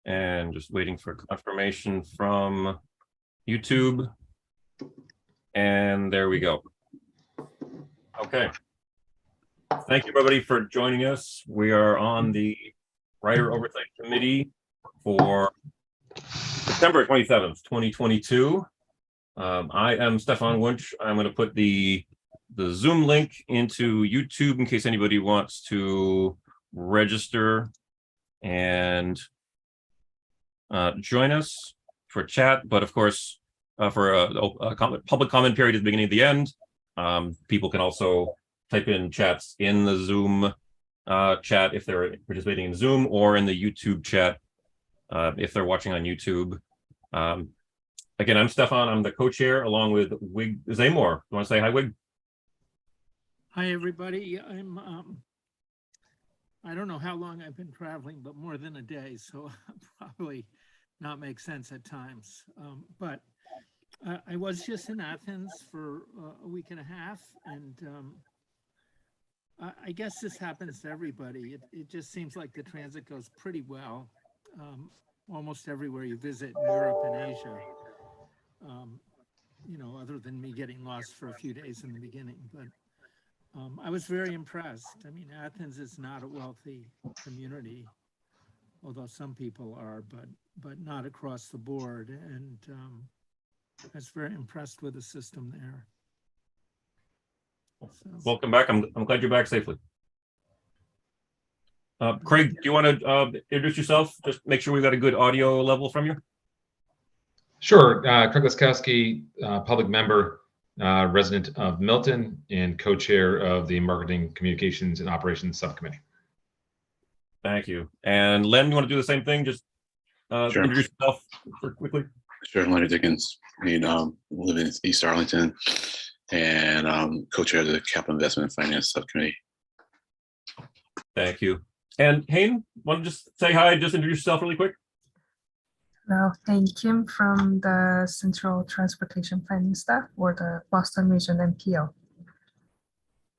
and just waiting for confirmation from YouTube. And there we go. Okay. Thank you, everybody, for joining us. We are on the Writer Oversight Committee for September 27th, 2022. I am Stefan Wunsch. I'm going to put the Zoom link into YouTube in case anybody wants to register and join us for chat. But of course, for a public comment period at the beginning of the end, people can also type in chats in the Zoom chat if they're participating in Zoom, or in the YouTube chat if they're watching on YouTube. Again, I'm Stefan. I'm the co-chair along with Wig Zamor. You want to say hi, Wig? Hi, everybody. I don't know how long I've been traveling, but more than a day, so probably not make sense at times. But I was just in Athens for a week and a half, and I guess this happens to everybody. It just seems like the transit goes pretty well almost everywhere you visit in Europe and Asia. You know, other than me getting lost for a few days in the beginning, but I was very impressed. I mean, Athens is not a wealthy community, although some people are, but not across the board. And I was very impressed with the system there. So. Welcome back. I'm glad you're back safely. Craig, do you want to introduce yourself? Just make sure we've got a good audio level from you. Sure. Craig Laskowski, public member, resident of Milton, and co-chair of the Marketing, Communications, and Operations Subcommittee. Thank you. And Len, you want to do the same thing? Just Sure. Introduce yourself quickly. Sure, Leonard Dickens. I live in East Arlington, and co-chair of the Capital Investment and Finance Subcommittee. Thank you. And Hayne, want to just say hi? Just introduce yourself really quick. Hello, Hayne Kim from the Central Transportation Planning Staff or the Boston Region MPO.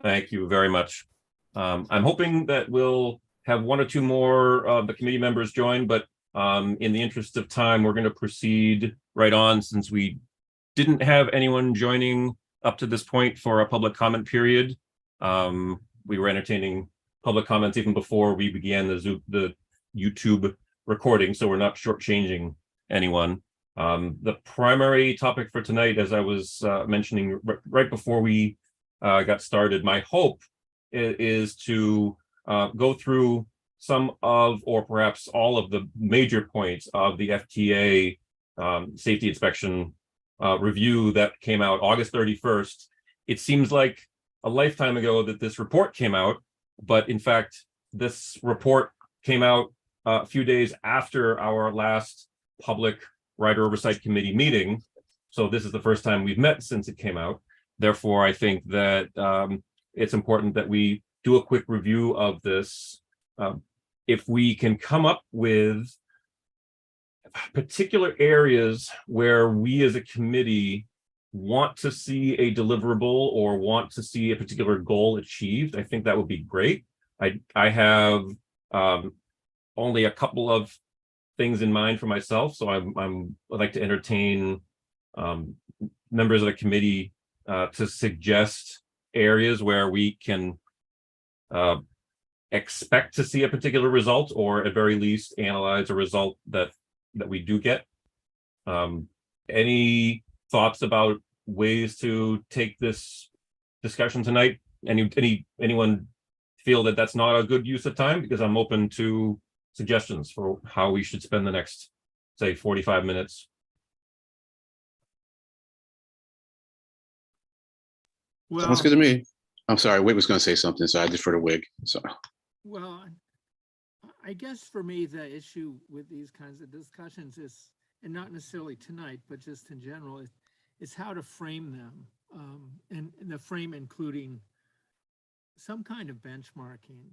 Thank you very much. I'm hoping that we'll have one or two more of the committee members join, but in the interest of time, we're going to proceed right on since we didn't have anyone joining up to this point for a public comment period. We were entertaining public comments even before we began the YouTube recording, so we're not shortchanging anyone. The primary topic for tonight, as I was mentioning right before we got started, my hope is to go through some of, or perhaps all of, the major points of the FTA safety inspection review that came out August 31st. It seems like a lifetime ago that this report came out, but in fact, this report came out a few days after our last public Writer Oversight Committee meeting. So this is the first time we've met since it came out. Therefore, I think that it's important that we do a quick review of this. If we can come up with particular areas where we as a committee want to see a deliverable or want to see a particular goal achieved, I think that would be great. I have only a couple of things in mind for myself, so I'd like to entertain members of the committee to suggest areas where we can expect to see a particular result, or at very least analyze a result that we do get. Any thoughts about ways to take this discussion tonight? Anyone feel that that's not a good use of time? Because I'm open to suggestions for how we should spend the next, say, 45 minutes. Well, Sounds good to me. I'm sorry, Wig was going to say something, so I defer to Wig. So. Well, I guess for me, the issue with these kinds of discussions is, and not necessarily tonight, but just in general, is how to frame them, and the frame including some kind of benchmarking,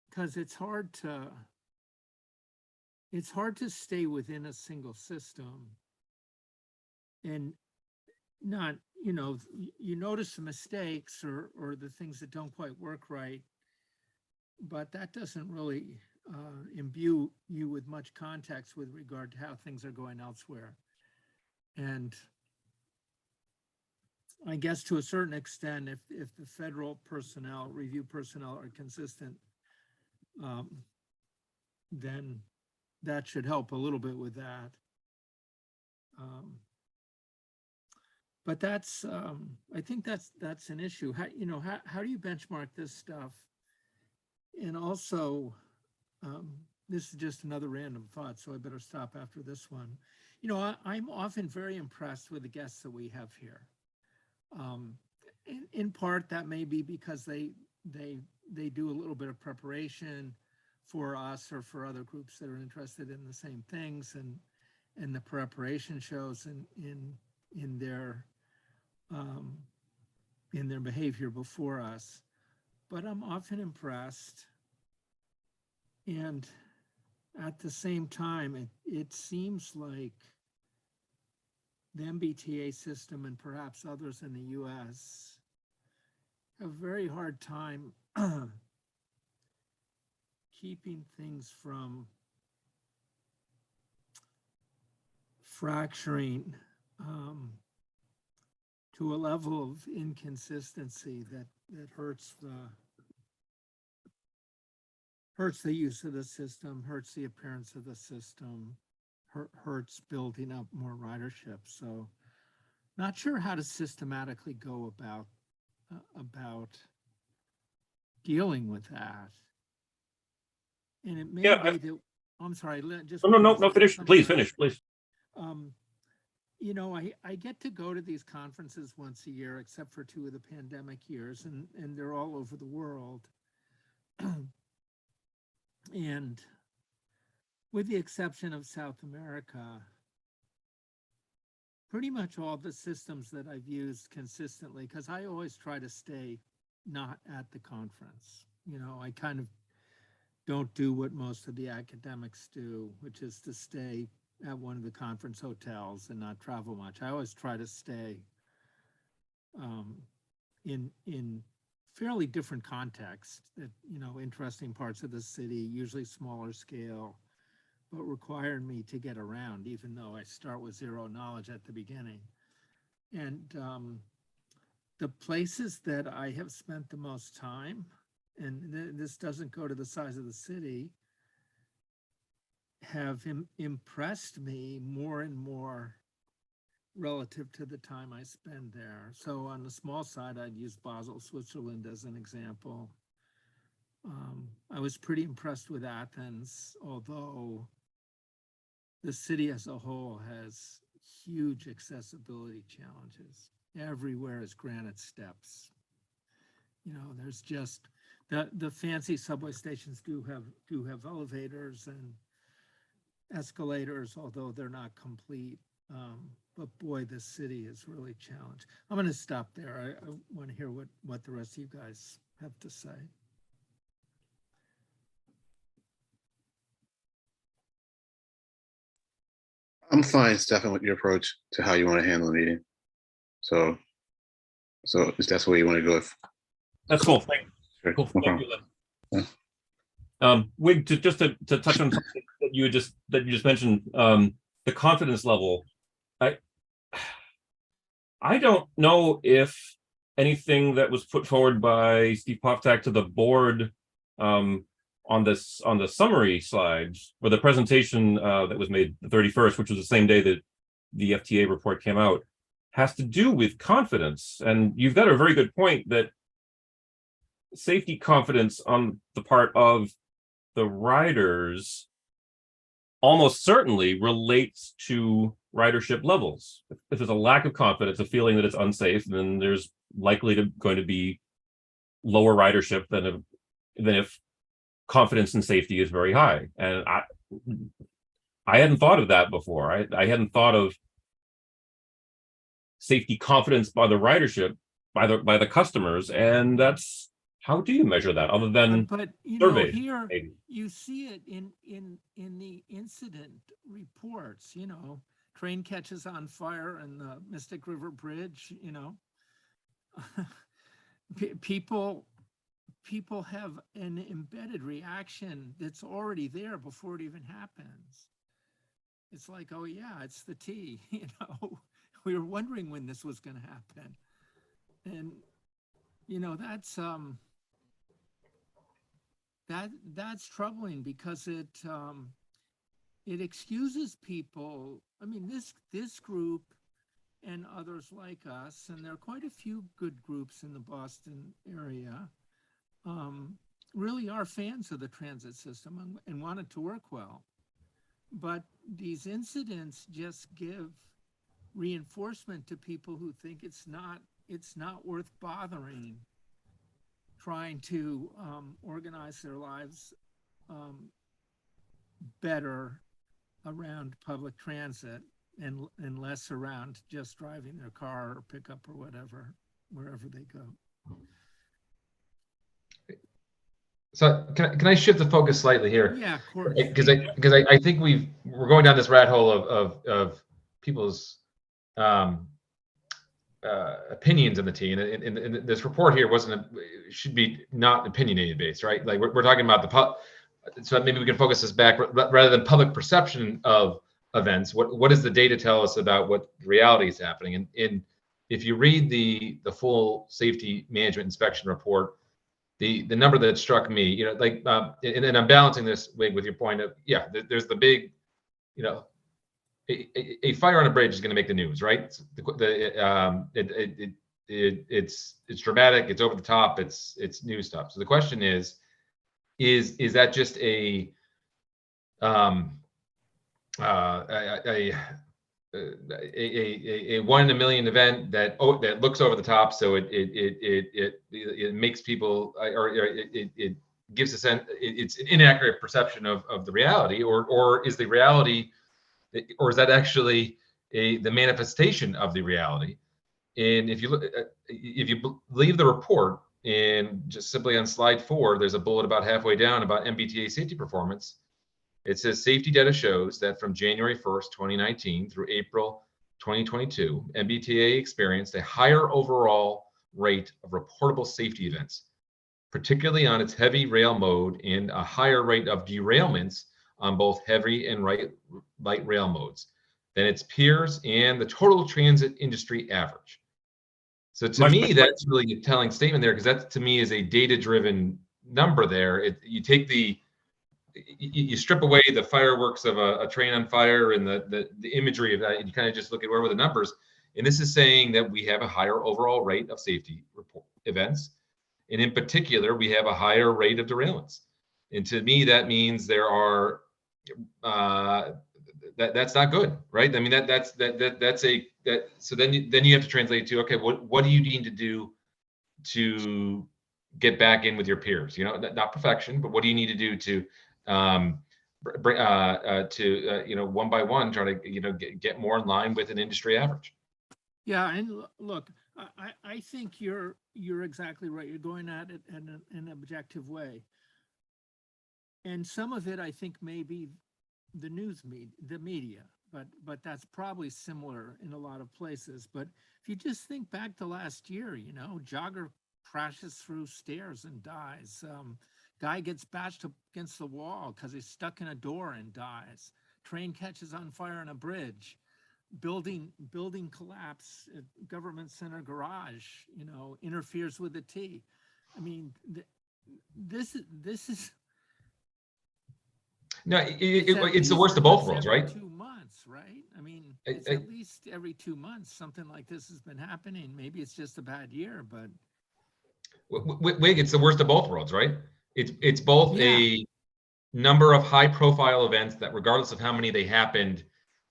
because it's hard to stay within a single system and not, you notice the mistakes or the things that don't quite work right, but that doesn't really imbue you with much context with regard to how things are going elsewhere. And I guess to a certain extent, if the federal personnel, review personnel are consistent, then that should help a little bit with that. But that's, I think that's an issue. How, you know, how do you benchmark this stuff? And also, this is just another random thought, so I better stop after this one. You know, I'm often very impressed with the guests that we have here. In part, that may be because they do a little bit of preparation for us or for other groups that are interested in the same things, and the preparation shows in their behavior before us. But I'm often impressed, and at the same time, it seems like the Mbta system and perhaps others in the US have a very hard time keeping things from fracturing to a level of inconsistency that hurts the use of the system, hurts the appearance of the system, hurts building up more ridership. So not sure how to systematically go about dealing with that. And it may be that, I'm sorry, just no, finish, please finish, please. You know, I get to go to these conferences once a year, except for 2 of the pandemic years, and they're all over the world. And with the exception of South America, pretty much all the systems that I've used consistently, because I always try to stay not at the conference. You know, I kind of don't do what most of the academics do, which is to stay at one of the conference hotels and not travel much. I always try to stay in fairly different contexts, that, you know, interesting parts of the city, usually smaller scale, but required me to get around, even though I start with zero knowledge at the beginning. And the places that I have spent the most time, and this doesn't go to the size of the city, have impressed me more and more relative to the time I spend there. So on the small side, I'd use Basel, Switzerland as an example. I was pretty impressed with Athens, although the city as a whole has huge accessibility challenges. Everywhere is granite steps. You know, there's just the fancy subway stations do have elevators and escalators, although they're not complete. But boy, this city is really challenged. I'm going to stop there. I want to hear what the rest of you guys have to say. I'm fine, Stefan, with your approach to how you want to handle the meeting. So if that's where you want to go. That's cool. Thank you. Cool. Thank you, Lynn. Wig, just to touch on something that you just mentioned, the confidence level. I don't know if anything that was put forward by Steve Poftak to the board on the summary slides, or the presentation that was made the 31st, which was the same day that the FTA report came out, has to do with confidence. And you've got a very good point that safety confidence on the part of the riders almost certainly relates to ridership levels. If there's a lack of confidence, a feeling that it's unsafe, then there's likely going to be lower ridership than if confidence and safety is very high. And I hadn't thought of that before. I hadn't thought of safety confidence by the ridership, by the customers, and that's, how do you measure that other than but you surveys, know, here maybe? You see it in the incident reports. You know, train catches on fire in the Mystic River Bridge. You know, people people have an embedded reaction that's already there before it even happens. It's like, oh yeah, it's the T, you know, we were wondering when this was going to happen. And, you know, that's troubling because it excuses people. I mean, this group and others like us, and there are quite a few good groups in the Boston area, really are fans of the transit system and want it to work well. But these incidents just give reinforcement to people who think it's not worth bothering trying to organize their lives better around public transit and less around just driving their car or pickup or whatever, wherever they go. So can I shift the focus slightly here? Yeah, of course. Because I think we're going down this rat hole of people's opinions in the T, and this report here should be not opinionated based, right? Like we're talking about so maybe we can focus this back rather than public perception of events. What does the data tell us about what reality is happening? And if you read the full safety management inspection report, the number that struck me, you know, like, and I'm balancing this with your point of, yeah, there's the big, you know, a fire on a bridge is going to make the news, right? It's dramatic, it's over the top, it's news stuff. So the question is that just a one in a million event that looks over the top, so it makes people, or it gives a sense, it's an inaccurate perception of the reality, or is the reality, or is that actually the manifestation of the reality? And if you leave the report, and just simply on slide 4, there's a bullet about halfway down about MBTA safety performance. It says safety data shows that from January 1st, 2019 through April 2022, MBTA experienced a higher overall rate of reportable safety events, particularly on its heavy rail mode, and a higher rate of derailments on both heavy and light rail modes than its peers and the total transit industry average. So to me, that's really a telling statement there, because that to me is a data-driven number there. You take you strip away the fireworks of a train on fire and the imagery of that, and you kind of just look at where were the numbers. And this is saying that we have a higher overall rate of safety events. And in particular, we have a higher rate of derailments. And to me, that means there are, that's not good, right? I mean, so then you have to translate to, okay, what do you need to do to get back in with your peers? You know, not perfection, but what do you need to do to one by one, try to, get more in line with an industry average. Yeah, and look, I think you're exactly right. You're going at it in an objective way, and some of it I think may be the media, but that's probably similar in a lot of places. But if you just think back to last year, jogger crashes through stairs and dies. Guy gets bashed up against the wall because he's stuck in a door and dies. Train catches on fire on a bridge. Building collapse at government center garage, interferes with the T. I mean, this is. No, it's the worst of both worlds, right? 2 months, right? I mean, it's at least every 2 months something like this has been happening. Maybe it's just a bad year, but. Wig, it's the worst of both worlds, right? It's both a number of high-profile events that, regardless of how many they happened,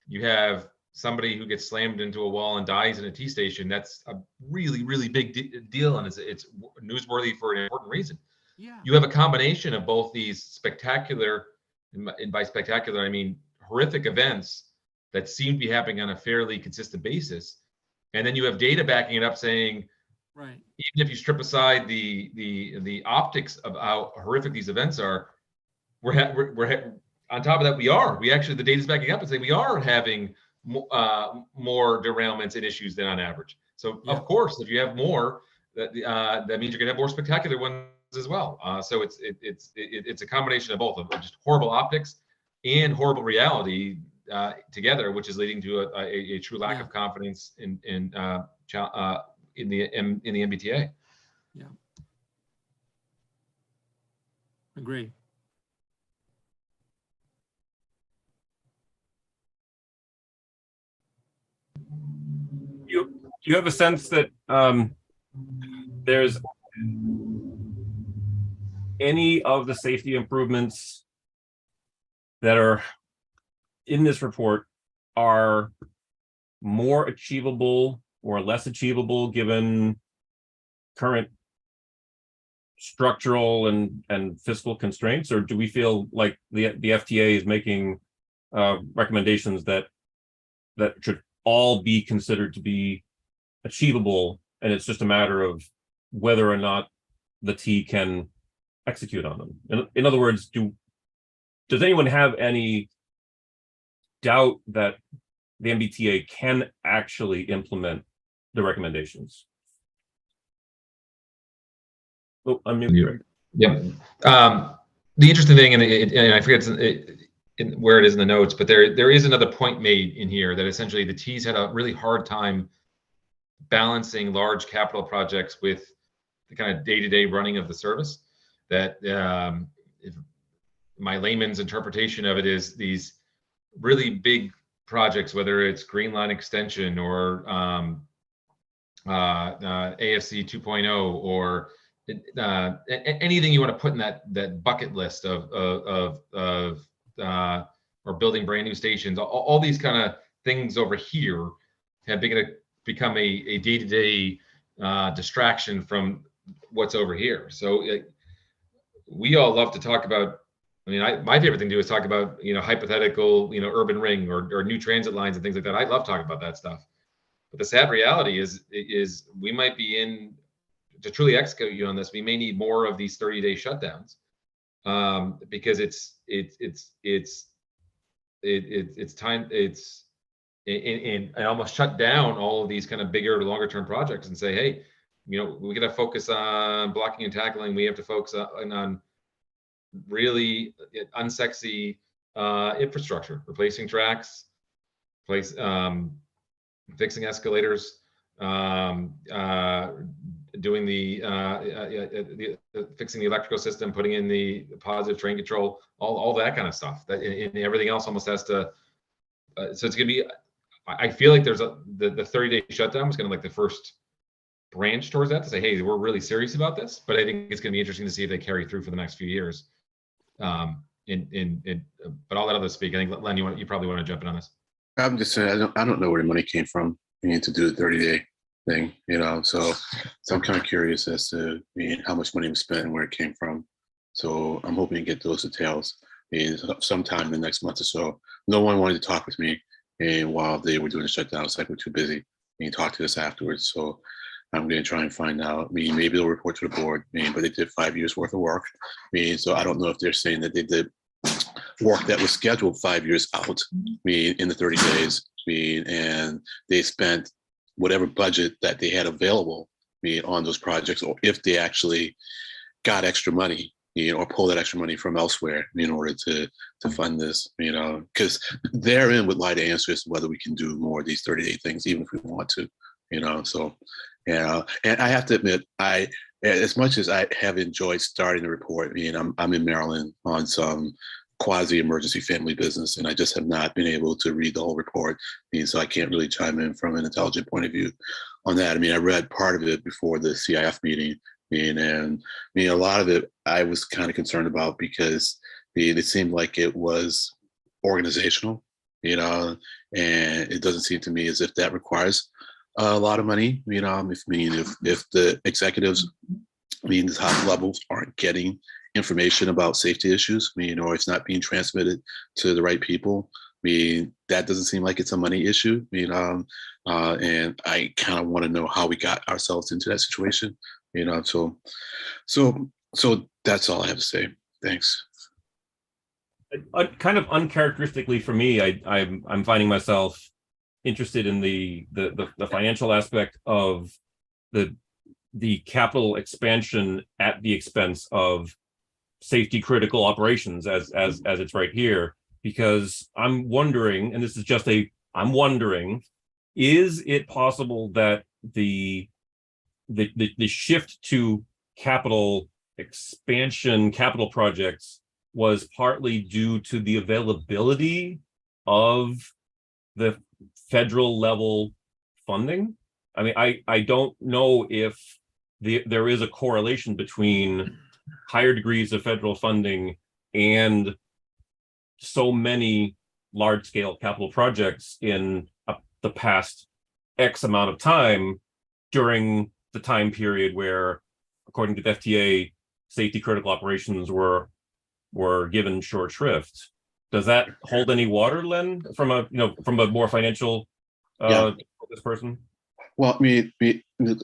you have somebody who gets slammed into a wall and dies in a T station. That's a really, really big deal, and it's newsworthy for an important reason. Yeah. You have a combination of both these spectacular, and by spectacular I mean horrific events that seem to be happening on a fairly consistent basis, and then you have data backing it up saying, right, even if you strip aside the optics of how horrific these events are, we're on top of that, we actually, the data is backing up and saying we are having more derailments and issues than on average. So of course, if you have more, that means you're gonna have more spectacular ones as well. So it's a combination of both of just horrible optics and horrible reality together, which is leading to a true lack of confidence in the MBTA. Yeah. Agree. Do you have a sense that there's any of the safety improvements that are in this report are more achievable or less achievable given current structural and fiscal constraints, or do we feel like the FTA is making recommendations that should all be considered to be achievable, and it's just a matter of whether or not the T can execute on them? In other words, does anyone have any doubt that the MBTA can actually implement the recommendations? Oh, I'm muted. Yep. The interesting thing, and I forget where it is in the notes, but there is another point made in here that essentially the T's had a really hard time balancing large capital projects with the kind of day-to-day running of the service. That if my layman's interpretation of it is these really big projects, whether it's Green Line extension or AFC 2.0 or anything you want to put in that bucket list of or building brand new stations, all these kind of things over here have become a day-to-day distraction from what's over here. So we all love to talk about. I mean, my favorite thing to do is talk about hypothetical urban ring or new transit lines and things like that. I love talking about that stuff. But the sad reality is we might be to truly execute on this, we may need more of these 30-day shutdowns because it's time. And almost shut down all of these kind of bigger, longer term projects and say, hey, we got to focus on blocking and tackling. We have to focus on really unsexy infrastructure, replacing tracks, fixing escalators, doing fixing the electrical system, putting in the positive train control, all that kind of stuff. And everything else almost has to. So it's going to be. I feel like there's the 30-day shutdown was kind of like the first branch towards that to say, hey, we're really serious about this. But I think it's going to be interesting to see if they carry through for the next few years. But all that other speak, I think Len, you probably want to jump in on this. I'm just saying, I don't know where the money came from to do the 30-day thing, so I'm kind of curious as to how much money was spent and where it came from. So I'm hoping to get those details sometime in the next month or so. No one wanted to talk with me, and while they were doing the shutdown, it's like we're too busy and talk to us afterwards. So I'm going to try and find out. Maybe they'll report to the board. But they did 5 years worth of work. So I don't know if they're saying that they did work that was scheduled 5 years out. In the 30 days. And they spent whatever budget that they had available on those projects, or if they actually got extra money, or pull that extra money from elsewhere in order to fund this, because therein would lie to answer as to whether we can do more of these 30-day things, even if we want to, so, and I have to admit, as much as I have enjoyed starting the report, I'm in Maryland on some quasi-emergency family business, and I just have not been able to read the whole report, so I can't really chime in from an intelligent point of view on that. I read part of it before the CIF meeting, and a lot of it I was kind of concerned about because it seemed like it was organizational, and it doesn't seem to me as if that requires a lot of money. If the executives, the top levels aren't getting information about safety issues, or it's not being transmitted to the right people, that doesn't seem like it's a money issue, and I kind of want to know how we got ourselves into that situation, so that's all I have to say. Thanks. Kind of uncharacteristically for me, I'm finding myself interested in the financial aspect of the the capital expansion at the expense of safety critical operations as it's right here, because I'm wondering, and this is just I'm wondering, is it possible that the shift to capital expansion, capital projects was partly due to the availability of the federal level funding? I mean, I don't know if there is a correlation between higher degrees of federal funding and so many large scale capital projects in the past X amount of time during the time period where, according to the FTA, safety critical operations were given short shrift. Does that hold any water, Len, from a more financial this person? Well, I mean,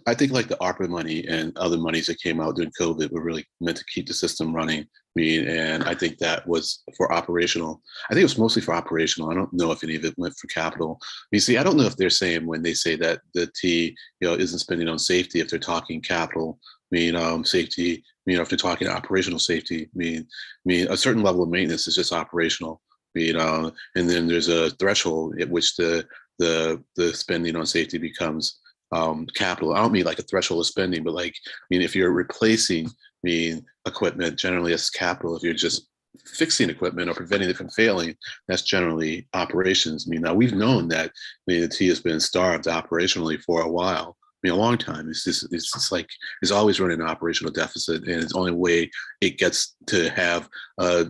I think like the ARPA money and other monies that came out during COVID were really meant to keep the system running. I mean, and I think that was for operational. I think it was mostly for operational. I don't know if any of it went for capital. You see, I don't know if they're saying when they say that the T, isn't spending on safety, if they're talking capital. I mean, safety. If they're talking operational safety. I mean, a certain level of maintenance is just operational. And then there's a threshold at which the spending on safety becomes capital. I don't mean like a threshold of spending, but if you're replacing equipment, generally it's capital. If you're just fixing equipment or preventing it from failing, that's generally operations. Now we've known that the T has been starved operationally for a while. A long time. It's just like it's always running an operational deficit, and it's the only way it gets to have a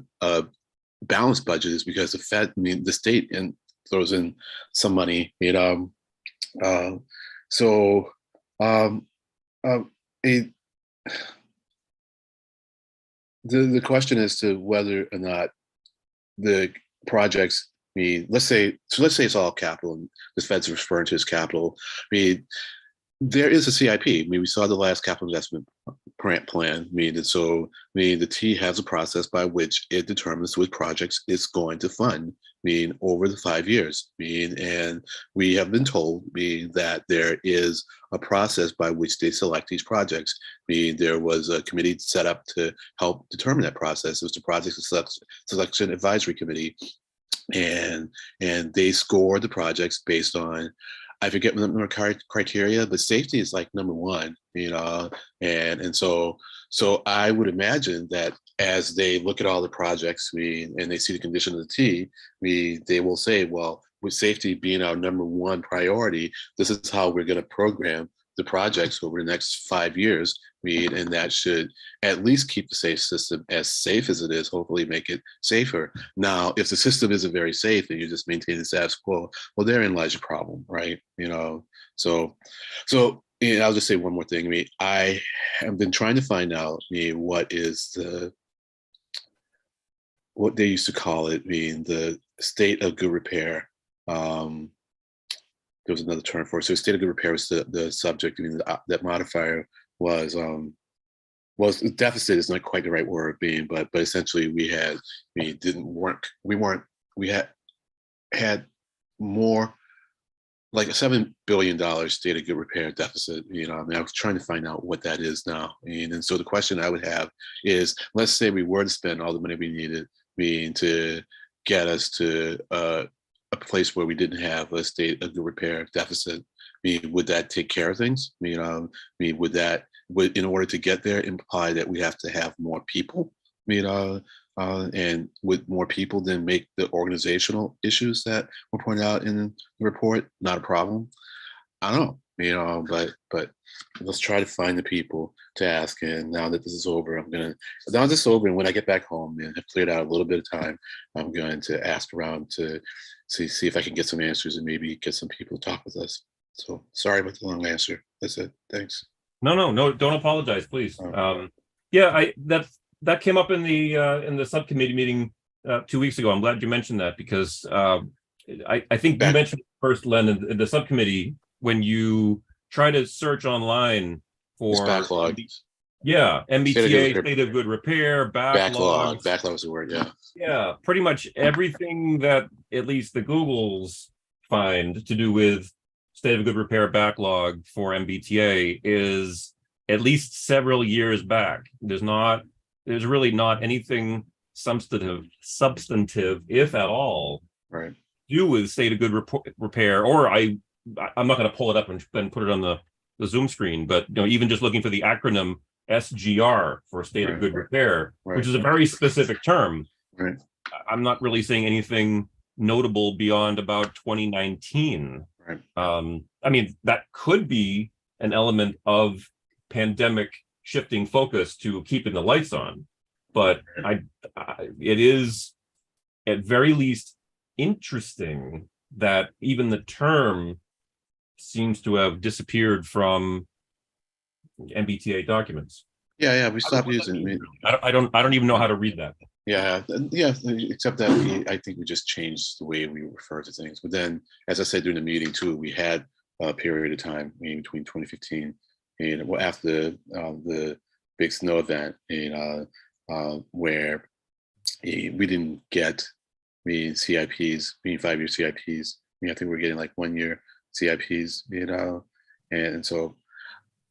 balanced budget is because the Fed, the state, and throws in some money. The question as to whether or not the projects, let's say it's all capital, and the Fed's referring to as capital. There is a CIP. We saw the last capital investment plan. And so the T has a process by which it determines which projects it's going to fund. Over the 5 years. And we have been told that there is a process by which they select these projects. There was a committee set up to help determine that process. It was the Project Selection Advisory Committee, and they score the projects based on, I forget what the criteria, but safety is like number one, and so I would imagine that as they look at all the projects, and they see the condition of the T, they will say, well, with safety being our number one priority, this is how we're going to program the projects over the next 5 years. And that should at least keep the safe system as safe as it is, hopefully make it safer. Now, if the system isn't very safe and you just maintain the status quo, well, therein lies your problem, right? So I'll just say one more thing. I have been trying to find out what they used to call it, the state of good repair. There was another term for it. So state of good repair was the subject. That modifier was deficit is not quite the right word, but essentially we had more like a $7 billion state of good repair deficit. I was trying to find out what that is now. And so the question I would have is, let's say we were to spend all the money we needed to get us to a place where we didn't have a state of good repair deficit. Would that take care of things? Would in order to get there imply that we have to have more people? And with more people, then make the organizational issues that were pointed out in the report not a problem? I don't know, but let's try to find the people to ask. And now that this is over, and when I get back home and have cleared out a little bit of time, I'm going to ask around to see if I can get some answers and maybe get some people to talk with us. So sorry about the long answer. That's it. Thanks. No, don't apologize, please. That came up in the subcommittee meeting 2 weeks ago. I'm glad you mentioned that, because I think you mentioned first, Len, in the subcommittee, when you try to search online for backlog. MBTA, state of good repair, backlog was the word. Yeah, pretty much everything that at least the Googles find to do with state of good repair backlog for MBTA is at least several years back. There's really not anything substantive, if at all, Right. do with state of good repair. Or I'm not going to pull it up and then put it on the Zoom screen, but even just looking for the acronym SGR for state of good repair, which is a very specific term. Right. I'm not really seeing anything notable beyond about 2019. Right. I mean, that could be an element of pandemic shifting focus to keeping the lights on, but it is at very least interesting that even the term seems to have disappeared from MBTA documents. Yeah, we stopped using it. I don't even know how to read that. Yeah, except that I think we just changed the way we refer to things. But then, as I said during the meeting too, we had a period of time between 2015 and after the big snow event, where we didn't get CIPs, 5-year CIPs. I think we're getting like 1-year CIPs, and so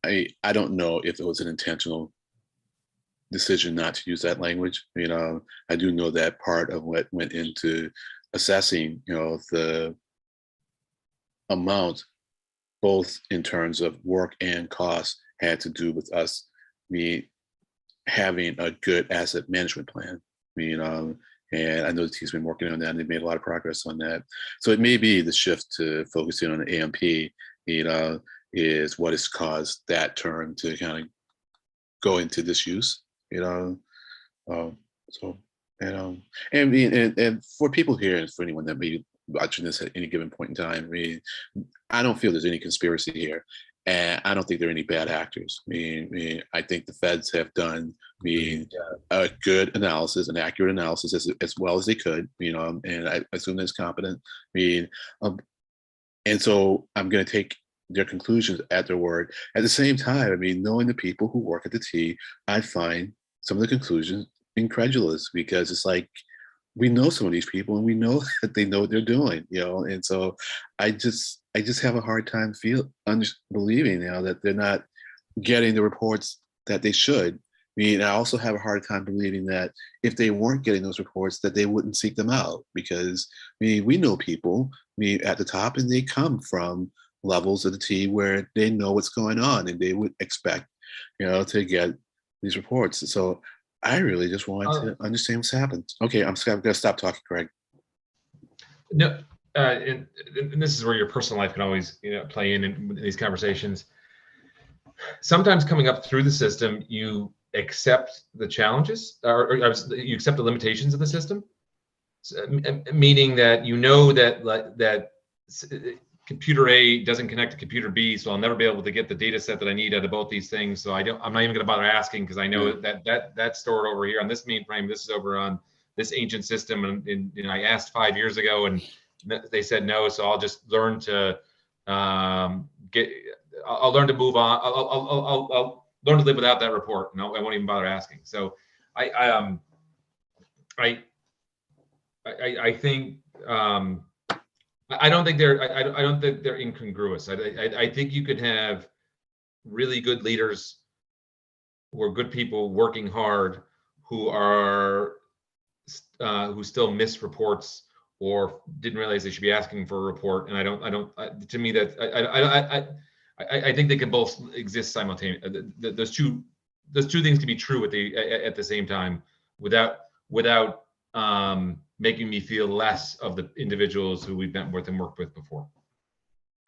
I don't know if it was an intentional decision not to use that language. I do know that part of what went into assessing, the amount, both in terms of work and cost, had to do with us having a good asset management plan. And I know the team's been working on that, and they've made a lot of progress on that. So it may be the shift to focusing on the AMP, is what has caused that term to kind of go into disuse. And for people here, and for anyone that may be watching this at any given point in time, I don't feel there's any conspiracy here, and I don't think there are any bad actors. I think the feds have done a good analysis, an accurate analysis as well as they could, and I assume that's competent. And so I'm going to take their conclusions at their word. At the same time, knowing the people who work at the T, I find some of the conclusions incredulous, because it's like, we know some of these people and we know that they know what they're doing, and so I just have a hard time believing that they're not getting the reports that they should. I also have a hard time believing that if they weren't getting those reports, that they wouldn't seek them out, because we know people at the top, and they come from levels of the T where they know what's going on, and they would expect to get these reports. So I really just want to understand what's happened. Okay, I'm gonna stop talking, Craig. No, and this is where your personal life can always play in these conversations. Sometimes coming up through the system, you accept the challenges, or you accept the limitations of the system, meaning that that computer A doesn't connect to computer B, so I'll never be able to get the data set that I need out of both these things. So I'm not even going to bother asking, because I know that's stored over here on this mainframe. This is over on this ancient system, and I asked 5 years ago, and they said no. So I'll just learn to I'll learn to move on. I'll learn to live without that report. No, I won't even bother asking. So I think. I don't think they're incongruous. I think you could have really good leaders who are good people working hard, who still miss reports or didn't realize they should be asking for a report. And to me, that I think they can both exist simultaneously. Those two things can be true at the same time, without making me feel less of the individuals who we've met with and worked with before.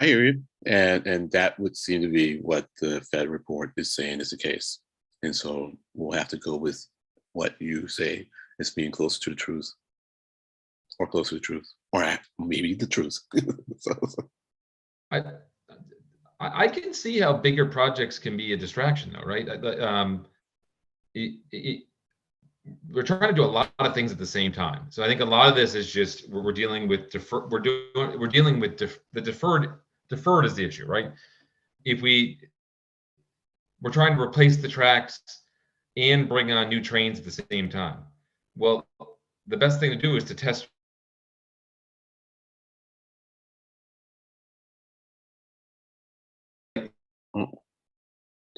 I hear you, and that would seem to be what the Fed report is saying is the case. And so we'll have to go with what you say as being closer to the truth, or closer to the truth, or maybe the truth. I can see how bigger projects can be a distraction, though, right? We're trying to do a lot of things at the same time. So I think a lot of this is just we're dealing with the deferred is the issue, right? If we're trying to replace the tracks and bring on new trains at the same time. Well, the best thing to do is to test.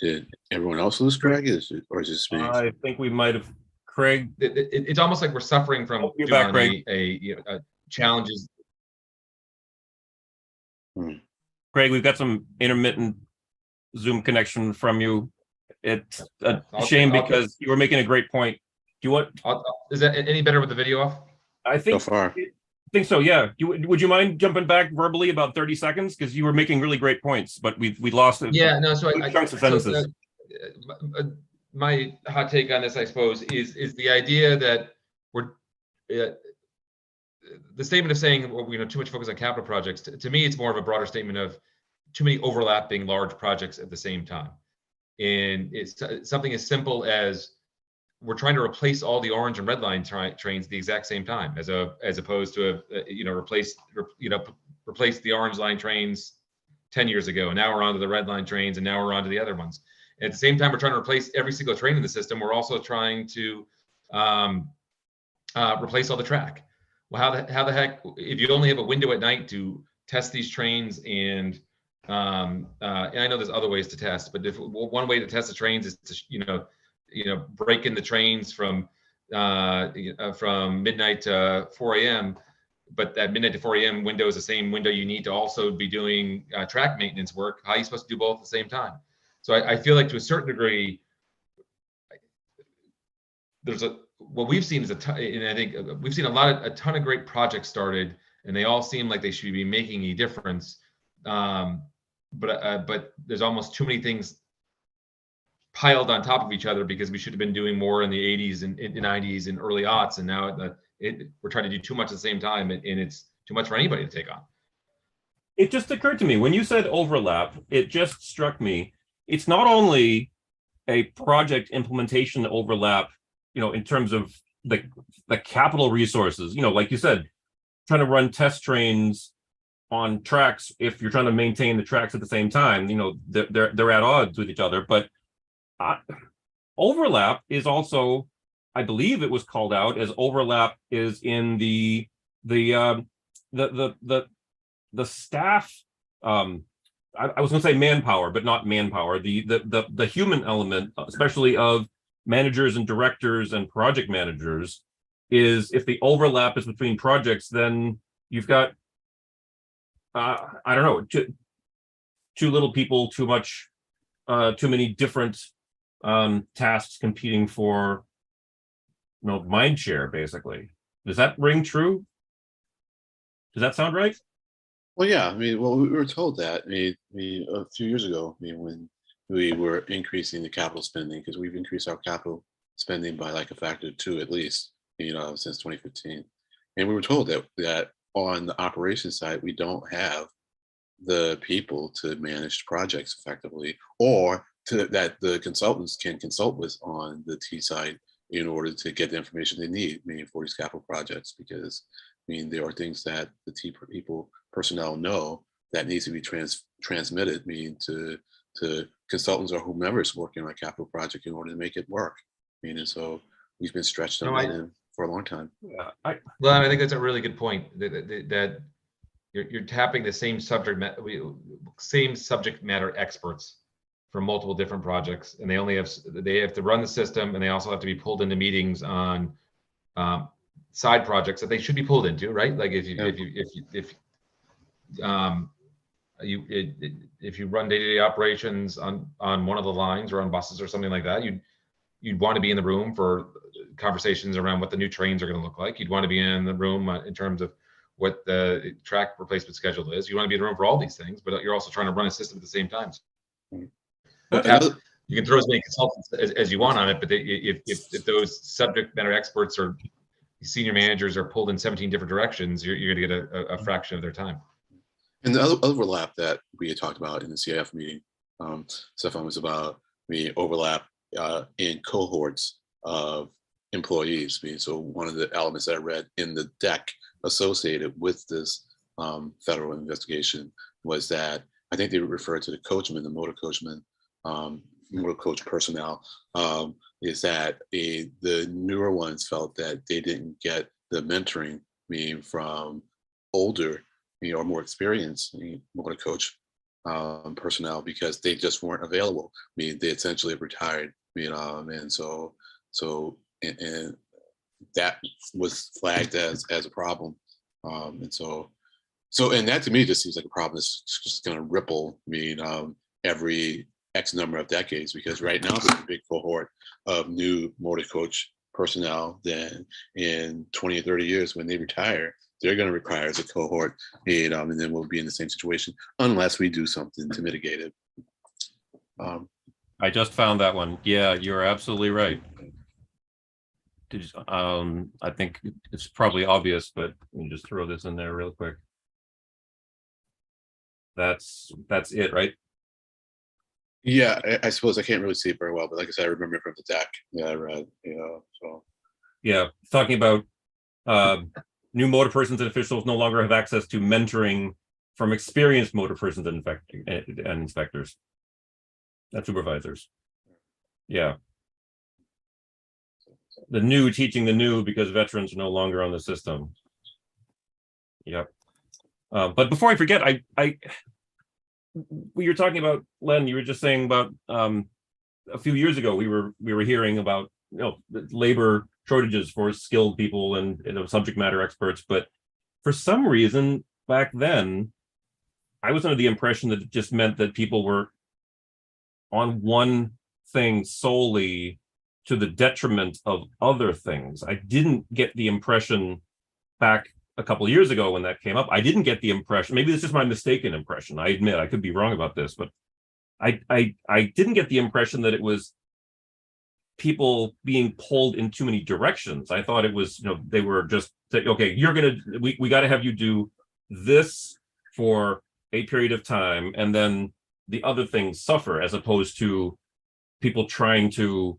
Did everyone else lose Craig? Or is it just me? I think we might have, Craig. It's almost like we're suffering from Oh, you're back, Craig. challenges. Craig, we've got some intermittent Zoom connection from you. It's a shame because you were making a great point. Do you want? Is that any better with the video off? I think So far. I think so. Yeah. Would you mind jumping back verbally about 30 seconds because you were making really great points, but we lost it. Yeah. No. So chunks of sentences. My hot take on this, I suppose, is the idea that we're the statement of saying, well, too much focus on capital projects. To me, it's more of a broader statement of too many overlapping large projects at the same time. And it's something as simple as we're trying to replace all the orange and red line trains at the exact same time, as opposed to replace the orange line trains 10 years ago, and now we're onto the red line trains, and now we're onto the other ones. And at the same time, we're trying to replace every single train in the system. We're also trying to replace all the track. Well, how the heck, if you only have a window at night to test these trains, and I know there's other ways to test, but if one way to test the trains is to break in the trains from midnight to 4 a.m. But that midnight to 4 a.m. window is the same window you need to also be doing track maintenance work. How are you supposed to do both at the same time? So I feel like to a certain degree, what we've seen is and I think we've seen a ton of great projects started, and they all seem like they should be making a difference. But there's almost too many things piled on top of each other because we should have been doing more in the 80s and 90s and early aughts, and now we're trying to do too much at the same time, and it's too much for anybody to take on. It just occurred to me when you said overlap, it just struck me. It's not only a project implementation overlap, in terms of the capital resources, like you said, trying to run test trains on tracks. If you're trying to maintain the tracks at the same time, they're at odds with each other. But overlap is also, I believe it was called out as overlap is in the staff. I was going to say manpower, but not manpower. The human element, especially of managers and directors and project managers, is if the overlap is between projects, then you've got I don't know, too little people, too many different tasks competing for mind share, basically. Does that ring true? Does that sound right? Well, yeah. We were told that a few years ago. When we were increasing the capital spending, because we've increased our capital spending by like a factor of 2 at least, since 2015, and we were told that on the operations side we don't have the people to manage projects effectively, or that the consultants can consult with on the T side in order to get the information they need, for these capital projects, because there are things that the T personnel know that needs to be transmitted, to consultants or whomever is working on a capital project in order to make it work. And so we've been stretched on that for a long time. Yeah, Well, I think that's a really good point. That you're tapping the same subject matter experts for multiple different projects, and they have to run the system, and they also have to be pulled into meetings on side projects that they should be pulled into, right? Like if you run day-to-day operations on one of the lines or on buses or something like that, you'd want to be in the room for conversations around what the new trains are going to look like. You'd want to be in the room in terms of what the track replacement schedule is. You want to be in the room for all these things, but you're also trying to run a system at the same time. You can throw as many consultants as you want on it, but if those subject matter experts or senior managers are pulled in 17 different directions, you're going to get a fraction of their time. And the other overlap that we had talked about in the CIF meeting, Stefan, was about overlap in cohorts of employees. So one of the elements that I read in the deck associated with this federal investigation was that I think they referred to the coachman, the motor coachman, motor coach personnel, is that the newer ones felt that they didn't get the mentoring, from older or more experienced motor coach personnel because they just weren't available. I mean, they essentially retired, and and that was flagged as a problem. And and that to me just seems like a problem that's just going to ripple, every X number of decades, because right now there's a big cohort of new motor coach personnel. Then in 20 or 30 years, when they retire, they're going to require as a cohort, and then we'll be in the same situation unless we do something to mitigate it. I just found that one. Yeah, you're absolutely right. I think it's probably obvious, but let me just throw this in there real quick. That's it, right? Yeah, I suppose I can't really see it very well, but like I said, I remember it from the deck that I read, so. Yeah, talking about new motor persons and officials no longer have access to mentoring from experienced motor persons and inspectors and supervisors. Yeah. The new teaching the new because veterans are no longer on the system. Yep. But before I forget, you're talking about, Len, you were just saying about a few years ago we were hearing about labor shortages for skilled people and subject matter experts, but for some reason back then I was under the impression that it just meant that people were on one thing solely to the detriment of other things. I didn't get the impression back a couple of years ago when that came up. I didn't get the impression, maybe it's just my mistaken impression. I admit I could be wrong about this, but I didn't get the impression that it was people being pulled in too many directions. I thought it was, they were just saying, okay, we got to have you do this for a period of time, and then the other things suffer, as opposed to people trying to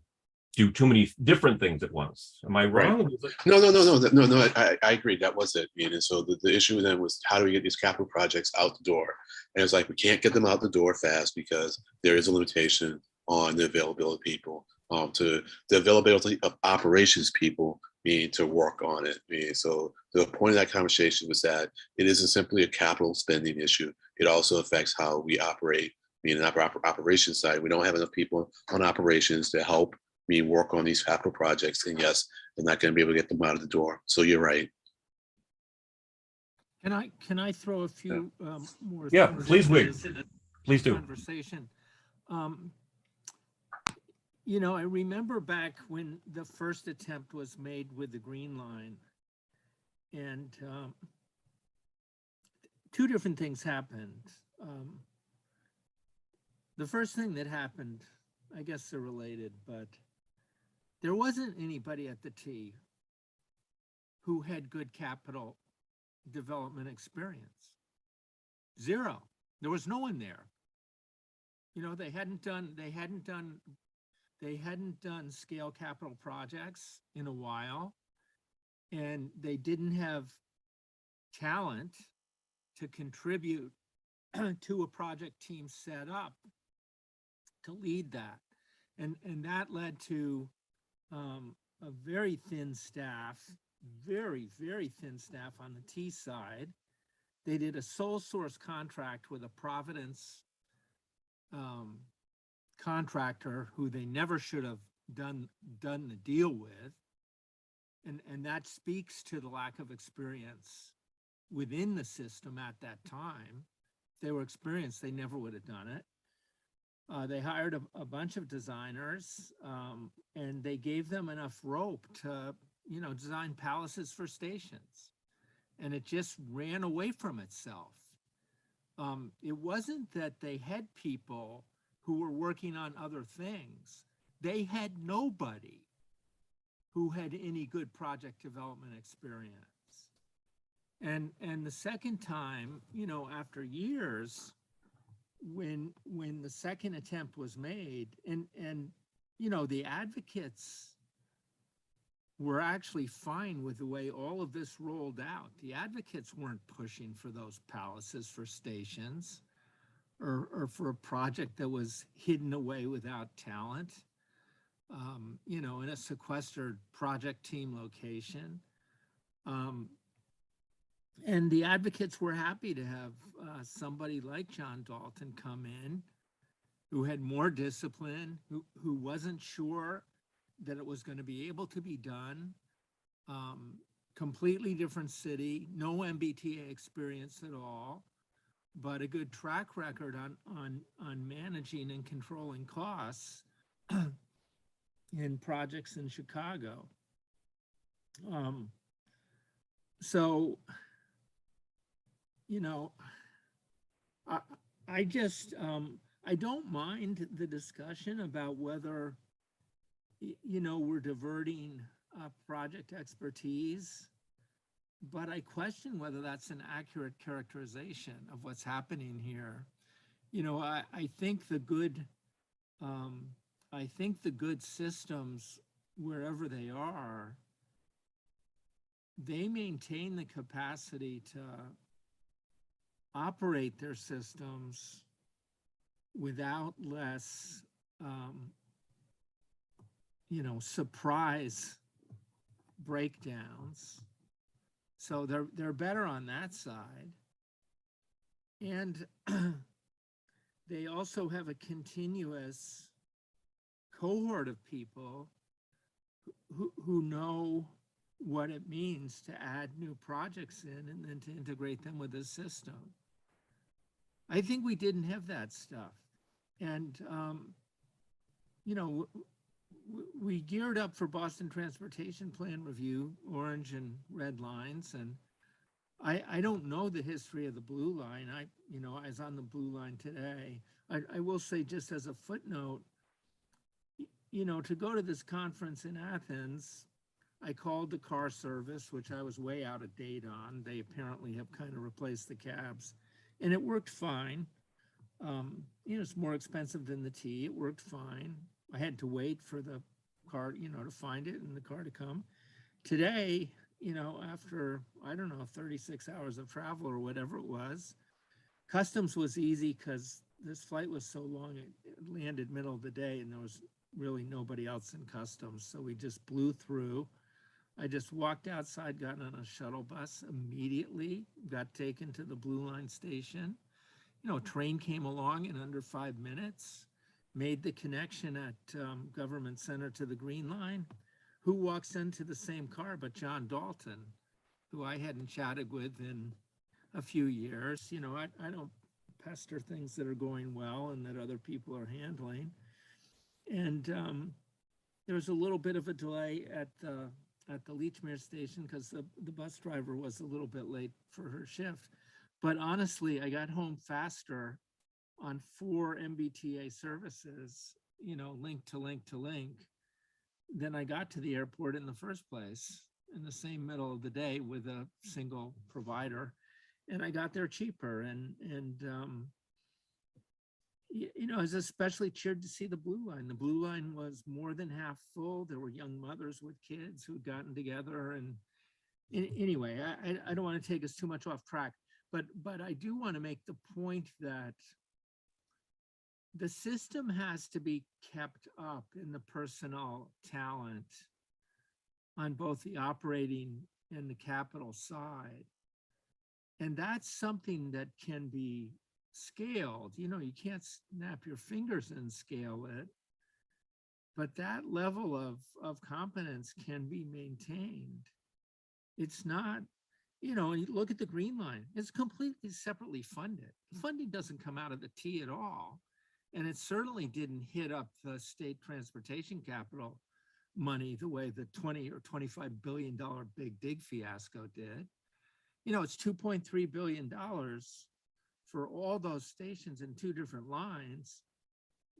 do too many different things at once. Am I wrong? Right. No. I agree. That was it. And so the issue then was, how do we get these capital projects out the door? And it's like, we can't get them out the door fast because there is a limitation on the availability of people, to the availability of operations people, to work on it. So the point of that conversation was that it isn't simply a capital spending issue. It also affects how we operate. On the operations side, we don't have enough people on operations to help me work on these capital projects, and yes, they're not going to be able to get them out of the door. So you're right. Can I throw a few more? Yeah, things please do. Conversation. I remember back when the first attempt was made with the Green Line, and two different things happened. The first thing that happened, I guess they're related, but there wasn't anybody at the T who had good capital development experience. Zero. There was no one there. They hadn't done scale capital projects in a while, and they didn't have talent to contribute to a project team set up to lead that. And that led to a very thin staff, very, very thin staff on the T side. They did a sole source contract with a Providence contractor who they never should have done the deal with. And that speaks to the lack of experience within the system at that time. If they were experienced, they never would have done it. They hired a bunch of designers, and they gave them enough rope to, design palaces for stations. And it just ran away from itself. It wasn't that they had people who were working on other things. They had nobody who had any good project development experience. And the second time, after years, when the second attempt was made, and the advocates were actually fine with the way all of this rolled out. The advocates weren't pushing for those palaces for stations or for a project that was hidden away without talent, in a sequestered project team location. And the advocates were happy to have somebody like John Dalton come in, who had more discipline, who wasn't sure that it was going to be able to be done. Completely different city, no MBTA experience at all, but a good track record on managing and controlling costs in projects in Chicago. So, you know, I just, I don't mind the discussion about whether, you know, we're diverting project expertise, but I question whether that's an accurate characterization of what's happening here. You know, I think the good, I think the good systems, wherever they are, they maintain the capacity to operate their systems without less, you know, surprise breakdowns. So they're better on that side. And they also have a continuous cohort of people who know what it means to add new projects in and then to integrate them with the system. I think we didn't have that stuff. And, you know, we geared up for Boston Transportation Plan review, orange and red lines. And I don't know the history of the blue line. You know, I was on the blue line today. I will say, just as a footnote, you know, to go to this conference in Athens, I called the car service, which I was way out of date on. They apparently have kind of replaced the cabs, and it worked fine. You know, it's more expensive than the T. It worked fine. I had to wait for the car, you know, to find it and the car to come. Today, you know, after, I don't know, 36 hours of travel or whatever it was, customs was easy because this flight was so long, it landed middle of the day and there was really nobody else in customs. So we just blew through. I just walked outside, got on a shuttle bus immediately, got taken to the Blue Line station. You know, a train came along in under 5 minutes, made the connection at Government Center to the Green Line. Who walks into the same car but John Dalton, who I hadn't chatted with in a few years. You know, I don't pester things that are going well and that other people are handling. And there was a little bit of a delay at the Leechmere station because the bus driver was a little bit late for her shift. But honestly, I got home faster on 4 MBTA services, you know, link to link to link, than I got to the airport in the first place in the same middle of the day with a single provider. And I got there cheaper. And you know, I was especially cheered to see the Blue Line. The Blue Line was more than half full. There were young mothers with kids who'd gotten together. And anyway, I don't want to take us too much off track, but I do want to make the point that the system has to be kept up in the personnel talent on both the operating and the capital side. And that's something that can be scaled. You know, you can't snap your fingers and scale it, but that level of competence can be maintained. It's not, you know, you look at the Green Line, it's completely separately funded. The funding doesn't come out of the T at all. And it certainly didn't hit up the state transportation capital money the way the $20 or $25 billion big dig fiasco did. You know, it's $2.3 billion for all those stations in 2 different lines.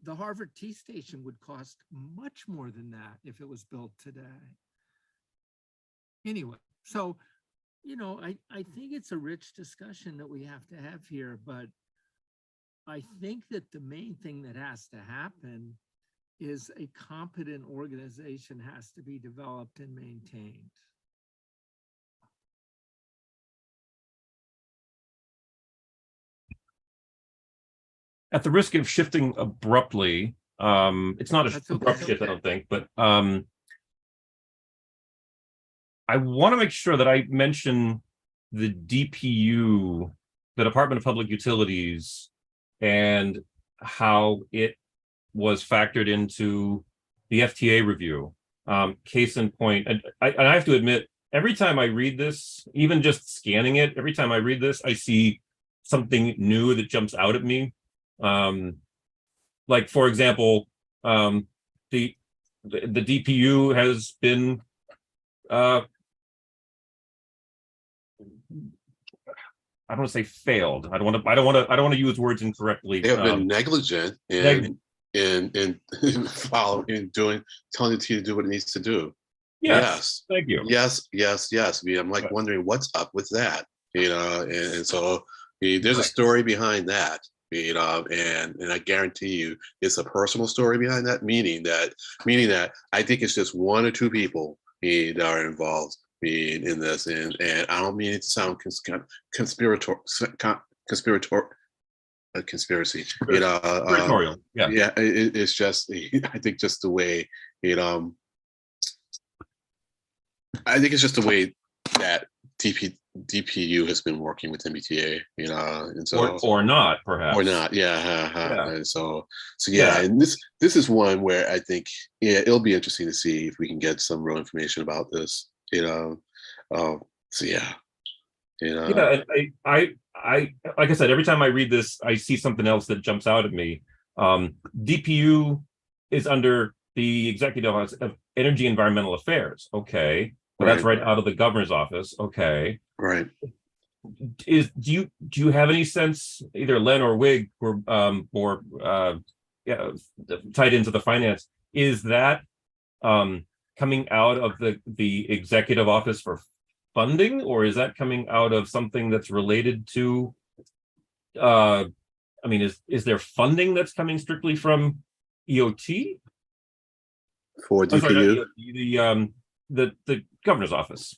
The Harvard T station would cost much more than that if it was built today. Anyway, so, you know, I think it's a rich discussion that we have to have here, but I think that the main thing that has to happen is a competent organization has to be developed and maintained. At the risk of shifting abruptly, it's not an abrupt shift, I don't think, but I want to make sure that I mention the DPU, the Department of Public Utilities, and how it was factored into the FTA review. Case in point, and I have to admit, every time I read this, even just scanning it, every time I read this, I see something new that jumps out at me. Like, for example, the DPU has been I don't want to say failed. I don't want to use words incorrectly. They have been negligent in following, telling the team to do what it needs to do. Yes. Thank you. Yes. I mean, I'm like wondering what's up with that, and so I mean, there's a story behind that, and I guarantee you it's a personal story behind that, meaning that I think it's just one or two people that are involved in this, and I don't mean it to sound conspiracy. Conspiratorial. Yeah, it's just, I think just the way I think it's just the way that DPU has been working with MBTA, and so or not, perhaps, or not, yeah. And so and this is one where I think it'll be interesting to see if we can get some real information about this, so yeah. And I like I said, every time I read this, I see something else that jumps out at me. DPU is under the Executive Office of Energy and Environmental Affairs. Okay. Well, that's right out of the governor's office. Okay. Right. Do you have any sense, either Len or Wig, or tied into the finance, is that coming out of the executive office for funding, or is that coming out of something that's related to I mean, is there funding that's coming strictly from EOT for DPU? The governor's office,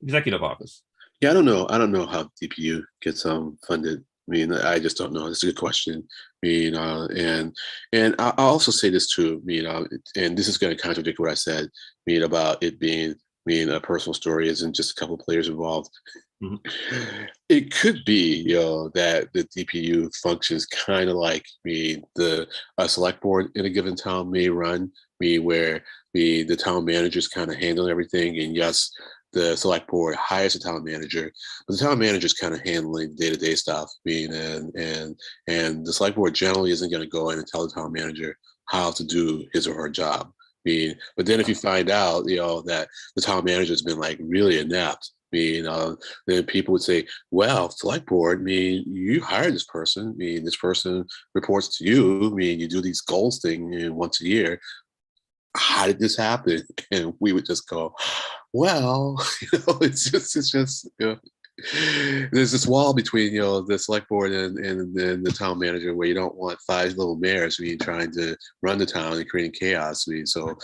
executive office. Yeah, I don't know how DPU gets funded. I mean, I just don't know. It's a good question. I mean, and I'll also say this too. And this is going to contradict what I said. I mean, about it being a personal story, isn't just a couple of players involved. Mm-hmm. It could be, that the DPU functions kind of like the select board in a given town may run, where the town manager's kind of handling everything, and yes, the select board hires a town manager, but the town manager's kind of handling day-to-day stuff. And the select board generally isn't going to go in and tell the town manager how to do his or her job. But then if you find out, that the town manager's been like really inept, then people would say, well, select board, you hired this person. This person reports to you. You do these goals thing once a year. How did this happen? And we would just go, well, it's just there's this wall between the select board and the town manager, where you don't want five little mayors trying to run the town and creating chaos. So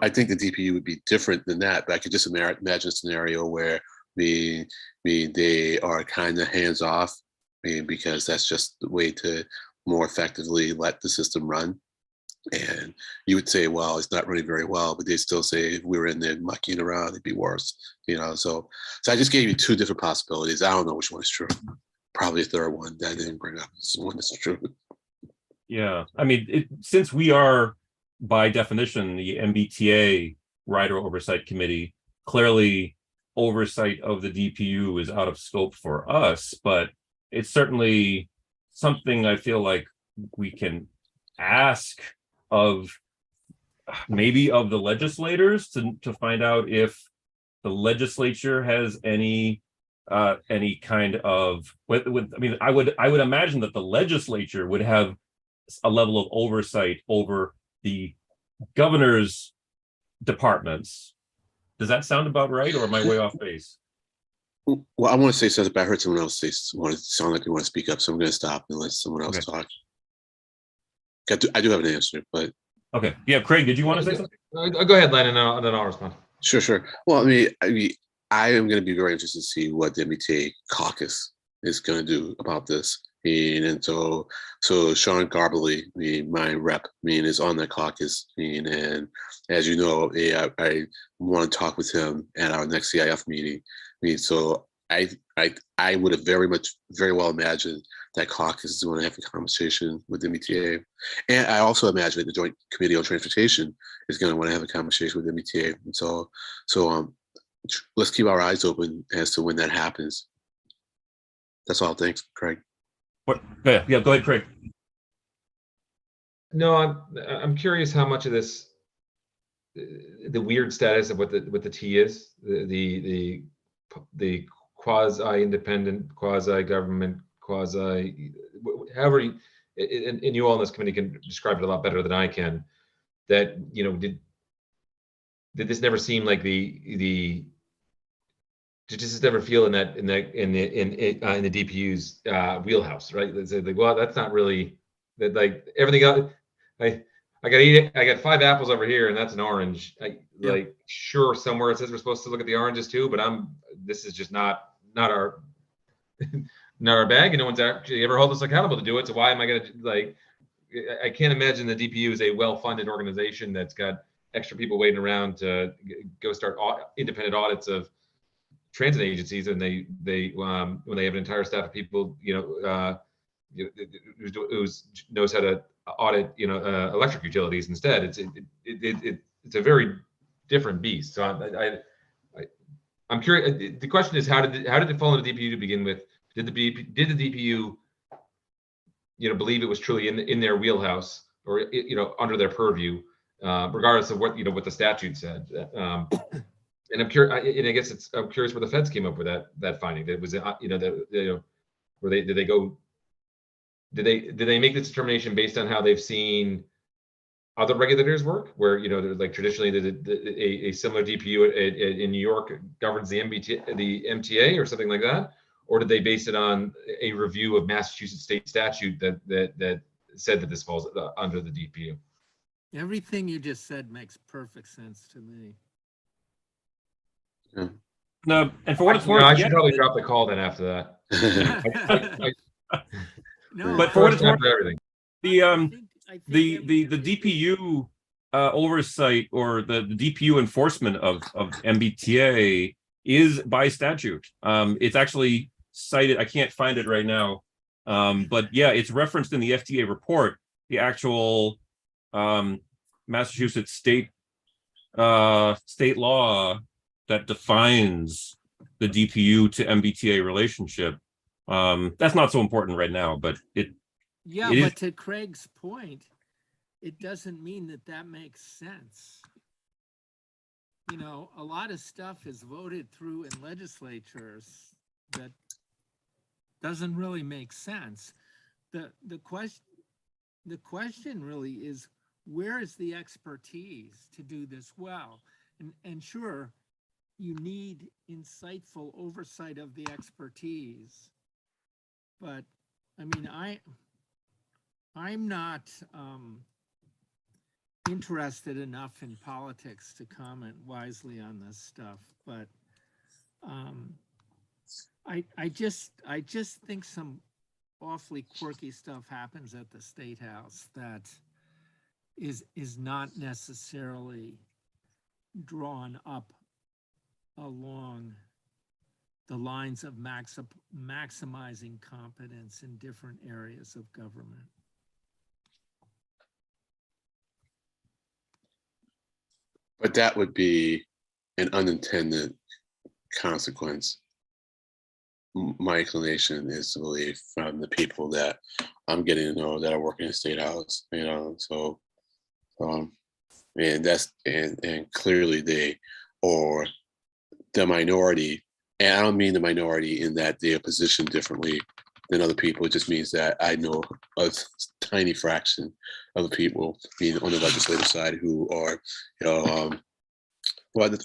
I think the DPU would be different than that. But I could just imagine a scenario where they are kind of hands off, because that's just the way to more effectively let the system run. And you would say, well, it's not running very well, but they still say if we were in there mucking around, it'd be worse. So I just gave you two different possibilities. I don't know which one is true. Probably a third one that I didn't bring up. This one is true. Yeah, I mean, since we are by definition the MBTA Rider Oversight Committee, clearly oversight of the DPU is out of scope for us, but it's certainly something I feel like we can ask of maybe of the legislators to find out if the legislature has any kind of I mean, I would imagine that the legislature would have a level of oversight over the governor's departments. Does that sound about right, or am I way off base? Well, I want to say something, but I heard someone else sound like they want to speak up, so I'm going to stop and let someone else talk. I do have an answer, but okay. Yeah, Craig, did you want to say something? Go ahead, Len, and then I'll respond. Sure. Well, I am going to be very interested to see what the MBTA caucus is going to do about this. And so Sean Garbely, my rep, is on that caucus. And as you know, I want to talk with him at our next CIF meeting. So I would have very well imagined that caucus is going to have a conversation with MBTA, and I also imagine that the Joint Committee on Transportation is going to want to have a conversation with MBTA. And so let's keep our eyes open as to when that happens. That's all. Thanks, Craig. What? Yeah, go ahead, Craig. No, I'm curious how much of this, the weird status of what the T is, the quasi-independent, quasi-government, however, and you all in this committee can describe it a lot better than I can. That, you know, did this never seem like did this never feel in the DPU's wheelhouse, right? It's like, well, that's not really that, like everything else. I got 5 apples over here, and that's an orange. Like, sure, somewhere it says we're supposed to look at the oranges too, but this is just not our not our bag, and no one's actually ever held us accountable to do it. So why am I going to, like? I can't imagine the DPU is a well-funded organization that's got extra people waiting around to go start independent audits of transit agencies, and they when they have an entire staff of people, who knows how to audit, electric utilities instead. It's a very different beast. So I'm curious. The question is, how did it fall into DPU to begin with? Did the DPU, believe it was truly in their wheelhouse, or under their purview, regardless of what the statute said? And I'm curious. And I guess I'm curious where the feds came up with that finding. That was where did they make this determination based on how they've seen other regulators work, where like traditionally a similar DPU in New York governs the MTA or something like that, or did they base it on a review of Massachusetts state statute that said that this falls under the DPU? Everything you just said makes perfect sense to me. Yeah. No, and for what it's worth, I should probably drop the call then after that. No, But for what it's worth, everything. I think the DPU oversight, or the DPU enforcement of MBTA is by statute. It's actually cited. I can't find it right now, but yeah, it's referenced in the FTA report. The actual Massachusetts state law that defines the DPU to MBTA relationship. That's not so important right now, but but to Craig's point, it doesn't mean that makes sense. A lot of stuff is voted through in legislatures that doesn't really make sense. The question really is, where is the expertise to do this well? And sure, you need insightful oversight of the expertise. But I mean, I'm not interested enough in politics to comment wisely on this stuff. But I just think some awfully quirky stuff happens at the State House that is not necessarily drawn up along the lines of maximizing competence in different areas of government. But that would be an unintended consequence. My inclination is to believe, from the people that I'm getting to know that are working in the State House, so and clearly they are the minority. And I don't mean the minority in that they are positioned differently than other people. It just means that I know a tiny fraction of the people being on the legislative side who are, a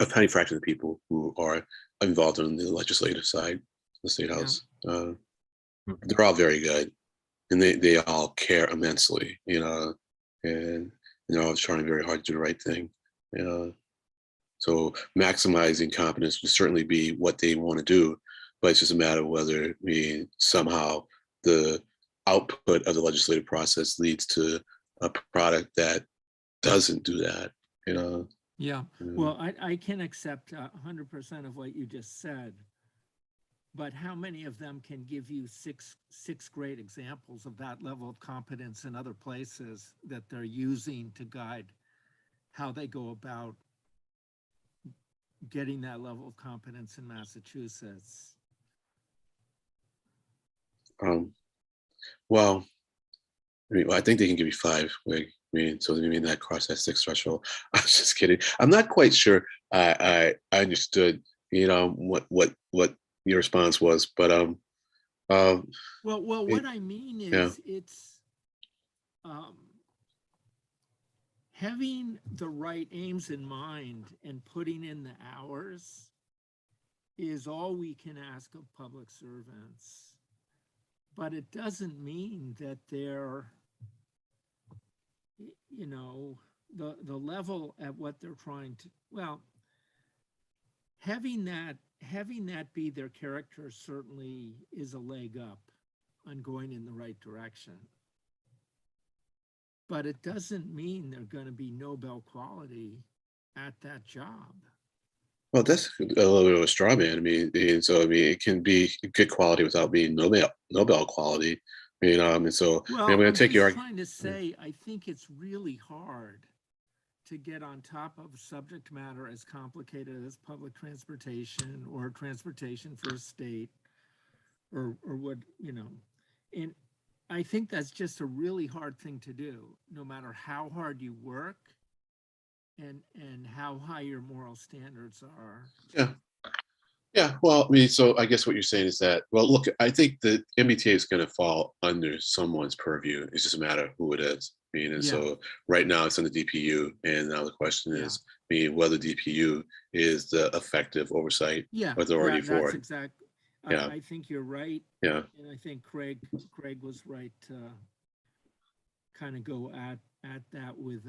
tiny fraction of the people who are involved in the legislative side, the State House. They're all very good, and they all care immensely, and trying very hard to do the right thing. So maximizing competence would certainly be what they want to do, but it's just a matter of whether somehow the output of the legislative process leads to a product that doesn't do that. Yeah. Well, I can accept 100% of what you just said, but how many of them can give you six great examples of that level of competence in other places that they're using to guide how they go about getting that level of competence in Massachusetts? Well, I think they can give you 5. So they mean that cross that 6 threshold. I was just kidding. I'm not quite sure. I understood, what your response was, but Well, what I mean is it's having the right aims in mind and putting in the hours is all we can ask of public servants. But it doesn't mean that they're, the level at what they're trying to, well, having that be their character certainly is a leg up on going in the right direction. But it doesn't mean they're going to be Nobel quality at that job. well, that's a little bit of a straw man. It can be good quality without being Nobel quality. And so Well, I'm going I'm to take just your. trying to say, I think it's really hard to get on top of a subject matter as complicated as public transportation or transportation for a state or what, and I think that's just a really hard thing to do, no matter how hard you work and how high your moral standards are. Yeah, well, so I guess what you're saying is that, well, look, I think the MBTA is going to fall under someone's purview. It's just a matter of who it is. And so right now it's on the DPU, and now the question is, whether DPU is the effective oversight authority for that's it. exactly. Yeah. I think you're right. Yeah. And I think Craig was right to kind of go at that with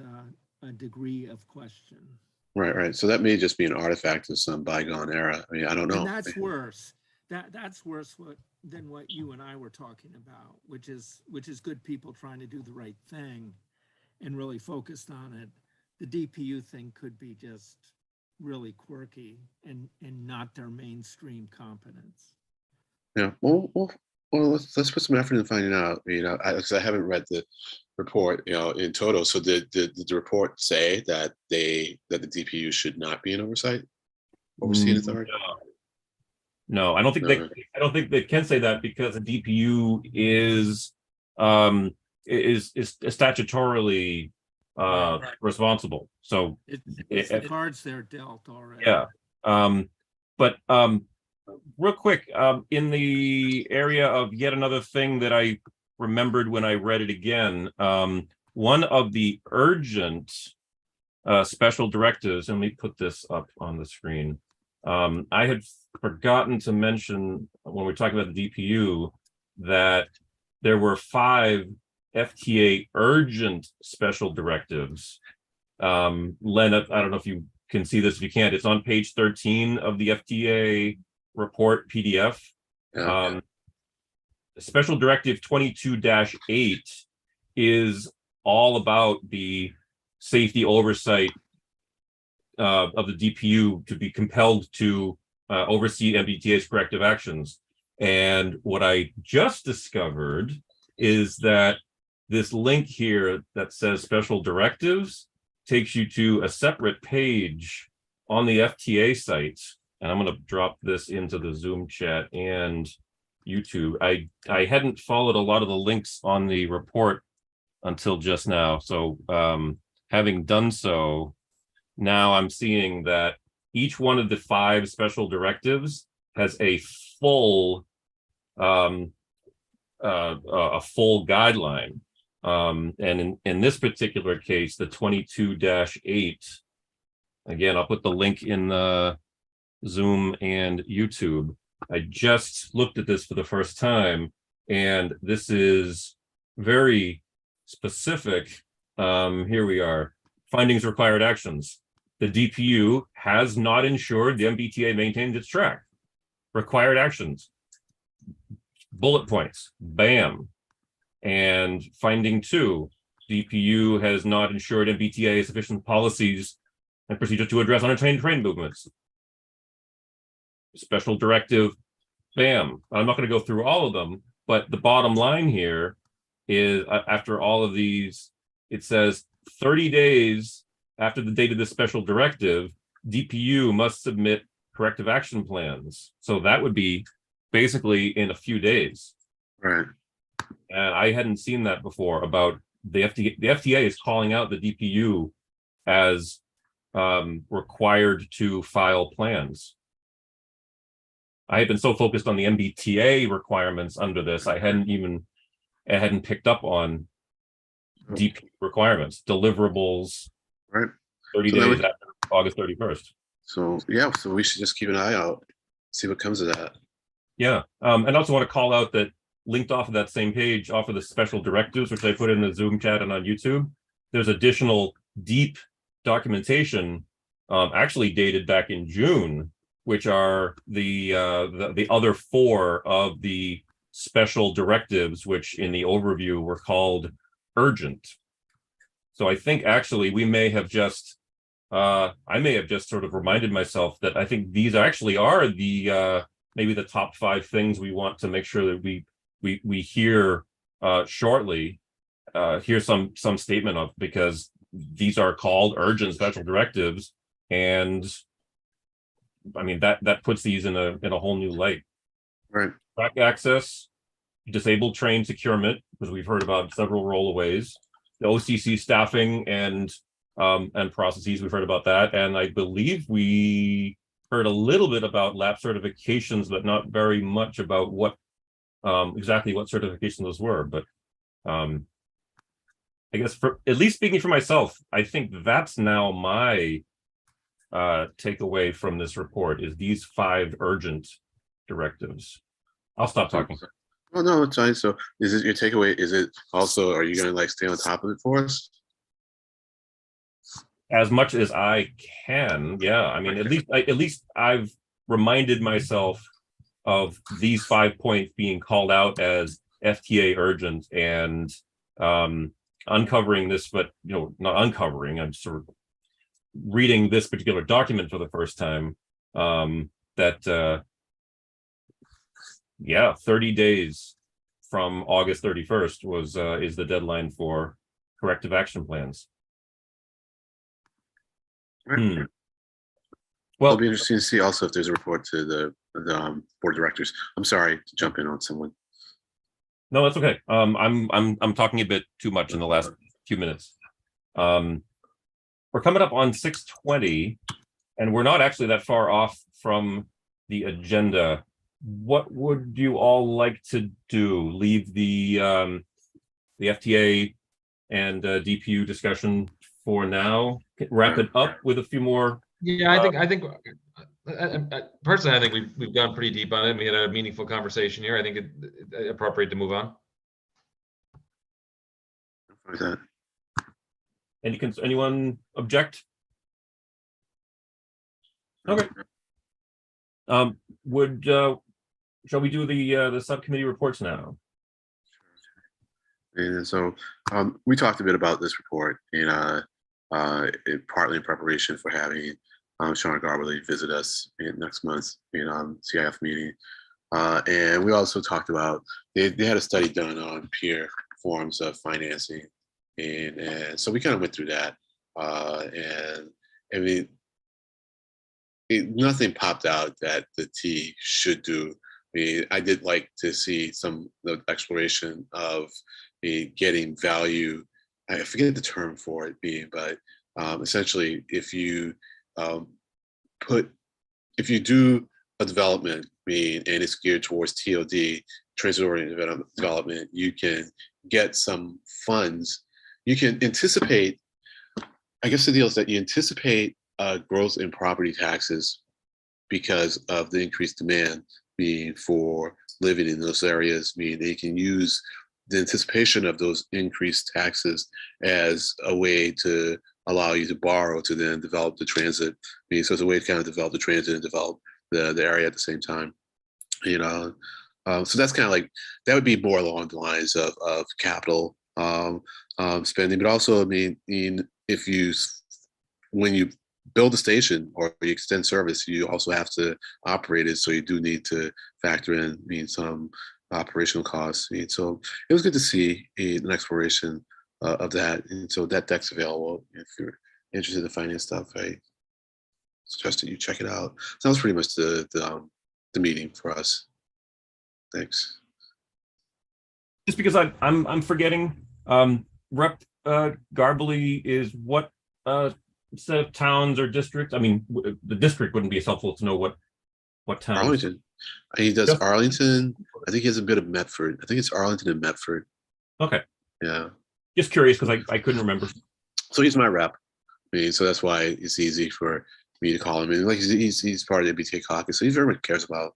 a degree of question. Right. So that may just be an artifact of some bygone era. I don't know. And that's worse. That's worse than what you and I were talking about, which is good people trying to do the right thing and really focused on it. The DPU thing could be just really quirky and not their mainstream competence. Yeah. Well, let's put some effort in finding out. Because I haven't read the report, in total. So did the report say that the DPU should not be an overseeing authority? No, I don't think they can say that, because the DPU is statutorily responsible. So it's the cards they're dealt already. Yeah. But real quick, in the area of yet another thing that I remembered when I read it again, one of the urgent special directives, and let me put this up on the screen. I had forgotten to mention when we were talking about the DPU that there were 5 FTA urgent special directives. Len, I don't know if you can see this. If you can't, it's on page 13 of the FTA report PDF. Special Directive 22-8 is all about the safety oversight of the DPU to be compelled to oversee MBTA's corrective actions. And what I just discovered is that this link here that says special directives takes you to a separate page on the FTA site. And I'm going to drop this into the Zoom chat and YouTube. I hadn't followed a lot of the links on the report until just now. So having done so, now I'm seeing that each one of the 5 special directives has a full guideline. And in this particular case, the 22-8, again, I'll put the link in the Zoom and YouTube. I just looked at this for the first time, and this is very specific. Here we are. Findings, required actions. The DPU has not ensured the MBTA maintains its track. Required actions. Bullet points. Bam. And finding 2, DPU has not ensured MBTA sufficient policies and procedures to address unintended train movements. Special directive bam. I'm not going to go through all of them, but the bottom line here is after all of these, it says 30 days after the date of this special directive, DPU must submit corrective action plans. So that would be basically in a few days. Right. And I hadn't seen that before about the FTA. The FTA is calling out the DPU as required to file plans. I had been so focused on the MBTA requirements under this, I hadn't picked up on DPU requirements, deliverables, Right. 30 So that days would- after August 31st. So yeah, so we should just keep an eye out, see what comes of that. Yeah. And I also want to call out that linked off of that same page, off of the special directives, which I put in the Zoom chat and on YouTube, there's additional deep documentation, actually dated back in June, which are the other 4 of the special directives, which in the overview were called urgent. So I think actually we may have just, I may have just sort of reminded myself that I think these actually are the maybe the top 5 things we want to make sure that we hear shortly, hear some statement of, because these are called urgent special directives, and I mean that puts these in a whole new light. Right. Track access, disabled train securement, because we've heard about several rollaways, the OCC staffing and processes, we've heard about that, and I believe we heard a little bit about lab certifications, but not very much about what exactly what certifications those were. But I guess, for at least speaking for myself, I think that's now my takeaway from this report, is these 5 urgent directives. I'll stop talking. Oh no, it's fine. So is it your takeaway? Is it also, are you gonna like stay on top of it for us? As much as I can, yeah. I mean, at least I've reminded myself of these 5 points being called out as FTA urgent, and uncovering this, but not uncovering. I'm sort of reading this particular document for the first time. That yeah, 30 days from August 31st is the deadline for corrective action plans. Right. Well, It'll be interesting to see also if there's a report to the board of directors. I'm sorry to jump in on someone. no, that's okay. I'm talking a bit too much in the last few minutes. We're coming up on 6:20, and we're not actually that far off from the agenda. What would you all like to do? Leave the FTA and DPU discussion for now? Wrap it up with a few more. Yeah, I think personally, I think we've gone pretty deep on it. We had a meaningful conversation here. I think it's appropriate to move on. Is that Anyone object? Okay. Shall we do the subcommittee reports now? And so we talked a bit about this report, and partly in preparation for having Sean Garberly visit us next month in CIF meeting. And we also talked about, they had a study done on peer forms of financing. And so we kind of went through that. And I mean, nothing popped out that the T should do. I mean, I did like to see some the exploration of getting value. I forget the term for it being, but essentially, if you do a development, and it's geared towards TOD, transit-oriented development, you can get some funds. You can anticipate. I guess the deal is that you anticipate growth in property taxes because of the increased demand being for living in those areas. Meaning they can use the anticipation of those increased taxes as a way to allow you to borrow to then develop the transit. So it's a way to kind of develop the transit and develop the area at the same time. So that's kind of like, that would be more along the lines of capital spending, but also, I mean, if when you build a station or you extend service, you also have to operate it. So you do need to factor in, some operational costs. So it was good to see an exploration of that. And so that deck's available. If you're interested in finance stuff, I suggest that you check it out. So that was pretty much the meeting for us. Thanks. Just because I'm forgetting, Rep Garbely is what set of towns or districts? I mean, the district wouldn't be as helpful to know what towns. Arlington. He does Just- Arlington. I think he has a bit of Medford. I think it's Arlington and Medford. Okay. Yeah. Just curious because I couldn't remember. So he's my rep. So that's why it's easy for me to call him. And like he's part of the MBTA caucus, so he very much cares about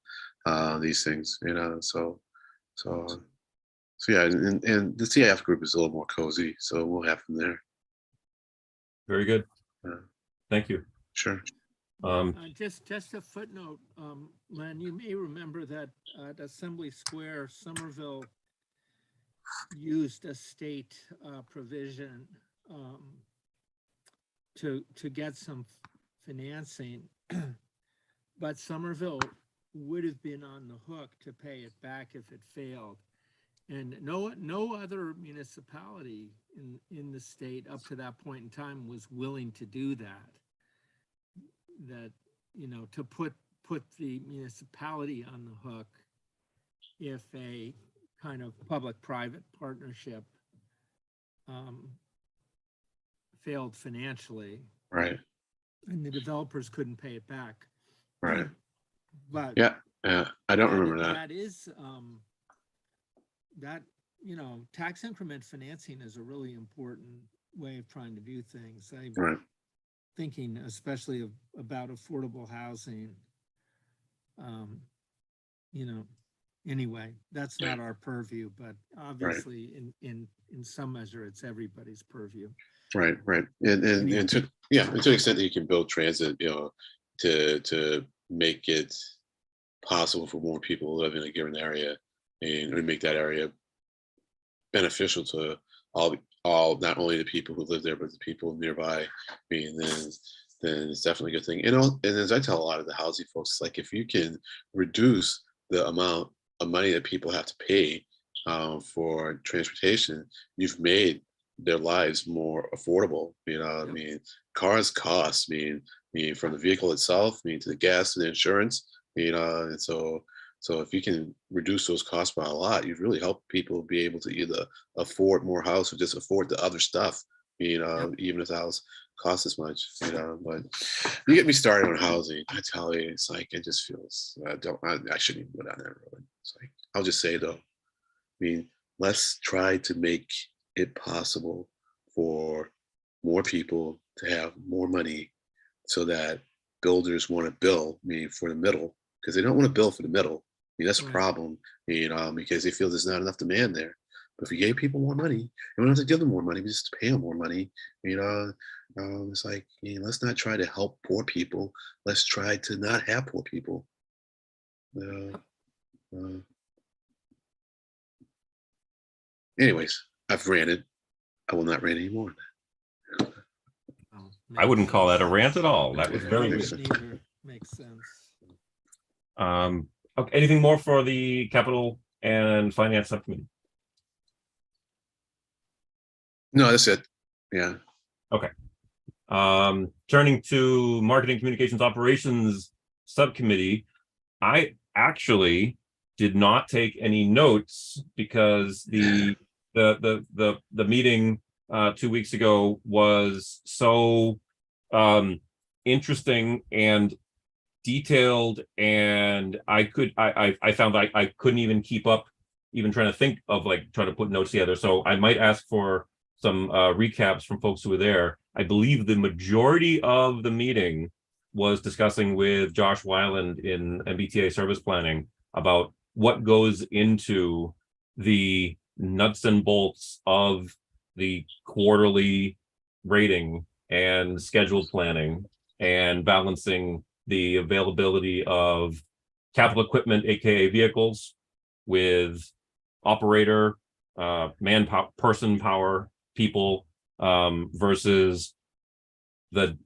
these things. So yeah, and the CIF group is a little more cozy, so we'll have him there. Very good. Yeah. Thank you. Sure. Just a footnote, Len, you may remember that at Assembly Square, Somerville used a state provision to get some financing, but Somerville would have been on the hook to pay it back if it failed. And no other municipality in the state up to that point in time was willing to do that. To put the municipality on the hook if a kind of public-private partnership failed financially. Right. And the developers couldn't pay it back. Right. But Yeah. I don't remember that. That is tax increment financing is a really important way of trying to do things. Right. Thinking especially about affordable housing. Anyway, that's not our purview, but obviously in some measure it's everybody's purview. Right. And to the extent that you can build transit, to make it possible for more people to live in a given area and make that area beneficial to all not only the people who live there but the people nearby. Then it's definitely a good thing. And as I tell a lot of the housing folks, like if you can reduce the amount of money that people have to pay for transportation, you've made their lives more affordable. Cars cost. From the vehicle itself. To the gas and the insurance. And so if you can reduce those costs by a lot, you've really helped people be able to either afford more house or just afford the other stuff. Even if the house costs as much. But you get me started on housing. I tell you, it's like it just feels. I shouldn't even go down that road. It's like I'll just say though. Let's try to make it possible for more people to have more money, so that builders want to build. For the middle, because they don't want to build for the middle. That's a problem. Because they feel there's not enough demand there. But if we gave people more money, we don't have to give them more money. We just pay them more money. It's like let's not try to help poor people. Let's try to not have poor people. Anyways, I've ranted. I will not rant anymore. I wouldn't call that a rant at all. That was very good. Makes sense. Okay, anything more for the Capital and Finance Subcommittee? No, that's it. Yeah. Okay. Turning to Marketing, Communications, Operations Subcommittee, I actually did not take any notes because the meeting 2 weeks ago was so interesting and detailed, and I found I couldn't even keep up, even trying to think of trying to put notes together. So I might ask for some recaps from folks who were there. I believe the majority of the meeting was discussing with Josh Weiland in Mbta service planning about what goes into the nuts and bolts of the quarterly rating and schedule planning and balancing the availability of capital equipment, aka vehicles, with operator, manpower, person power, people, versus the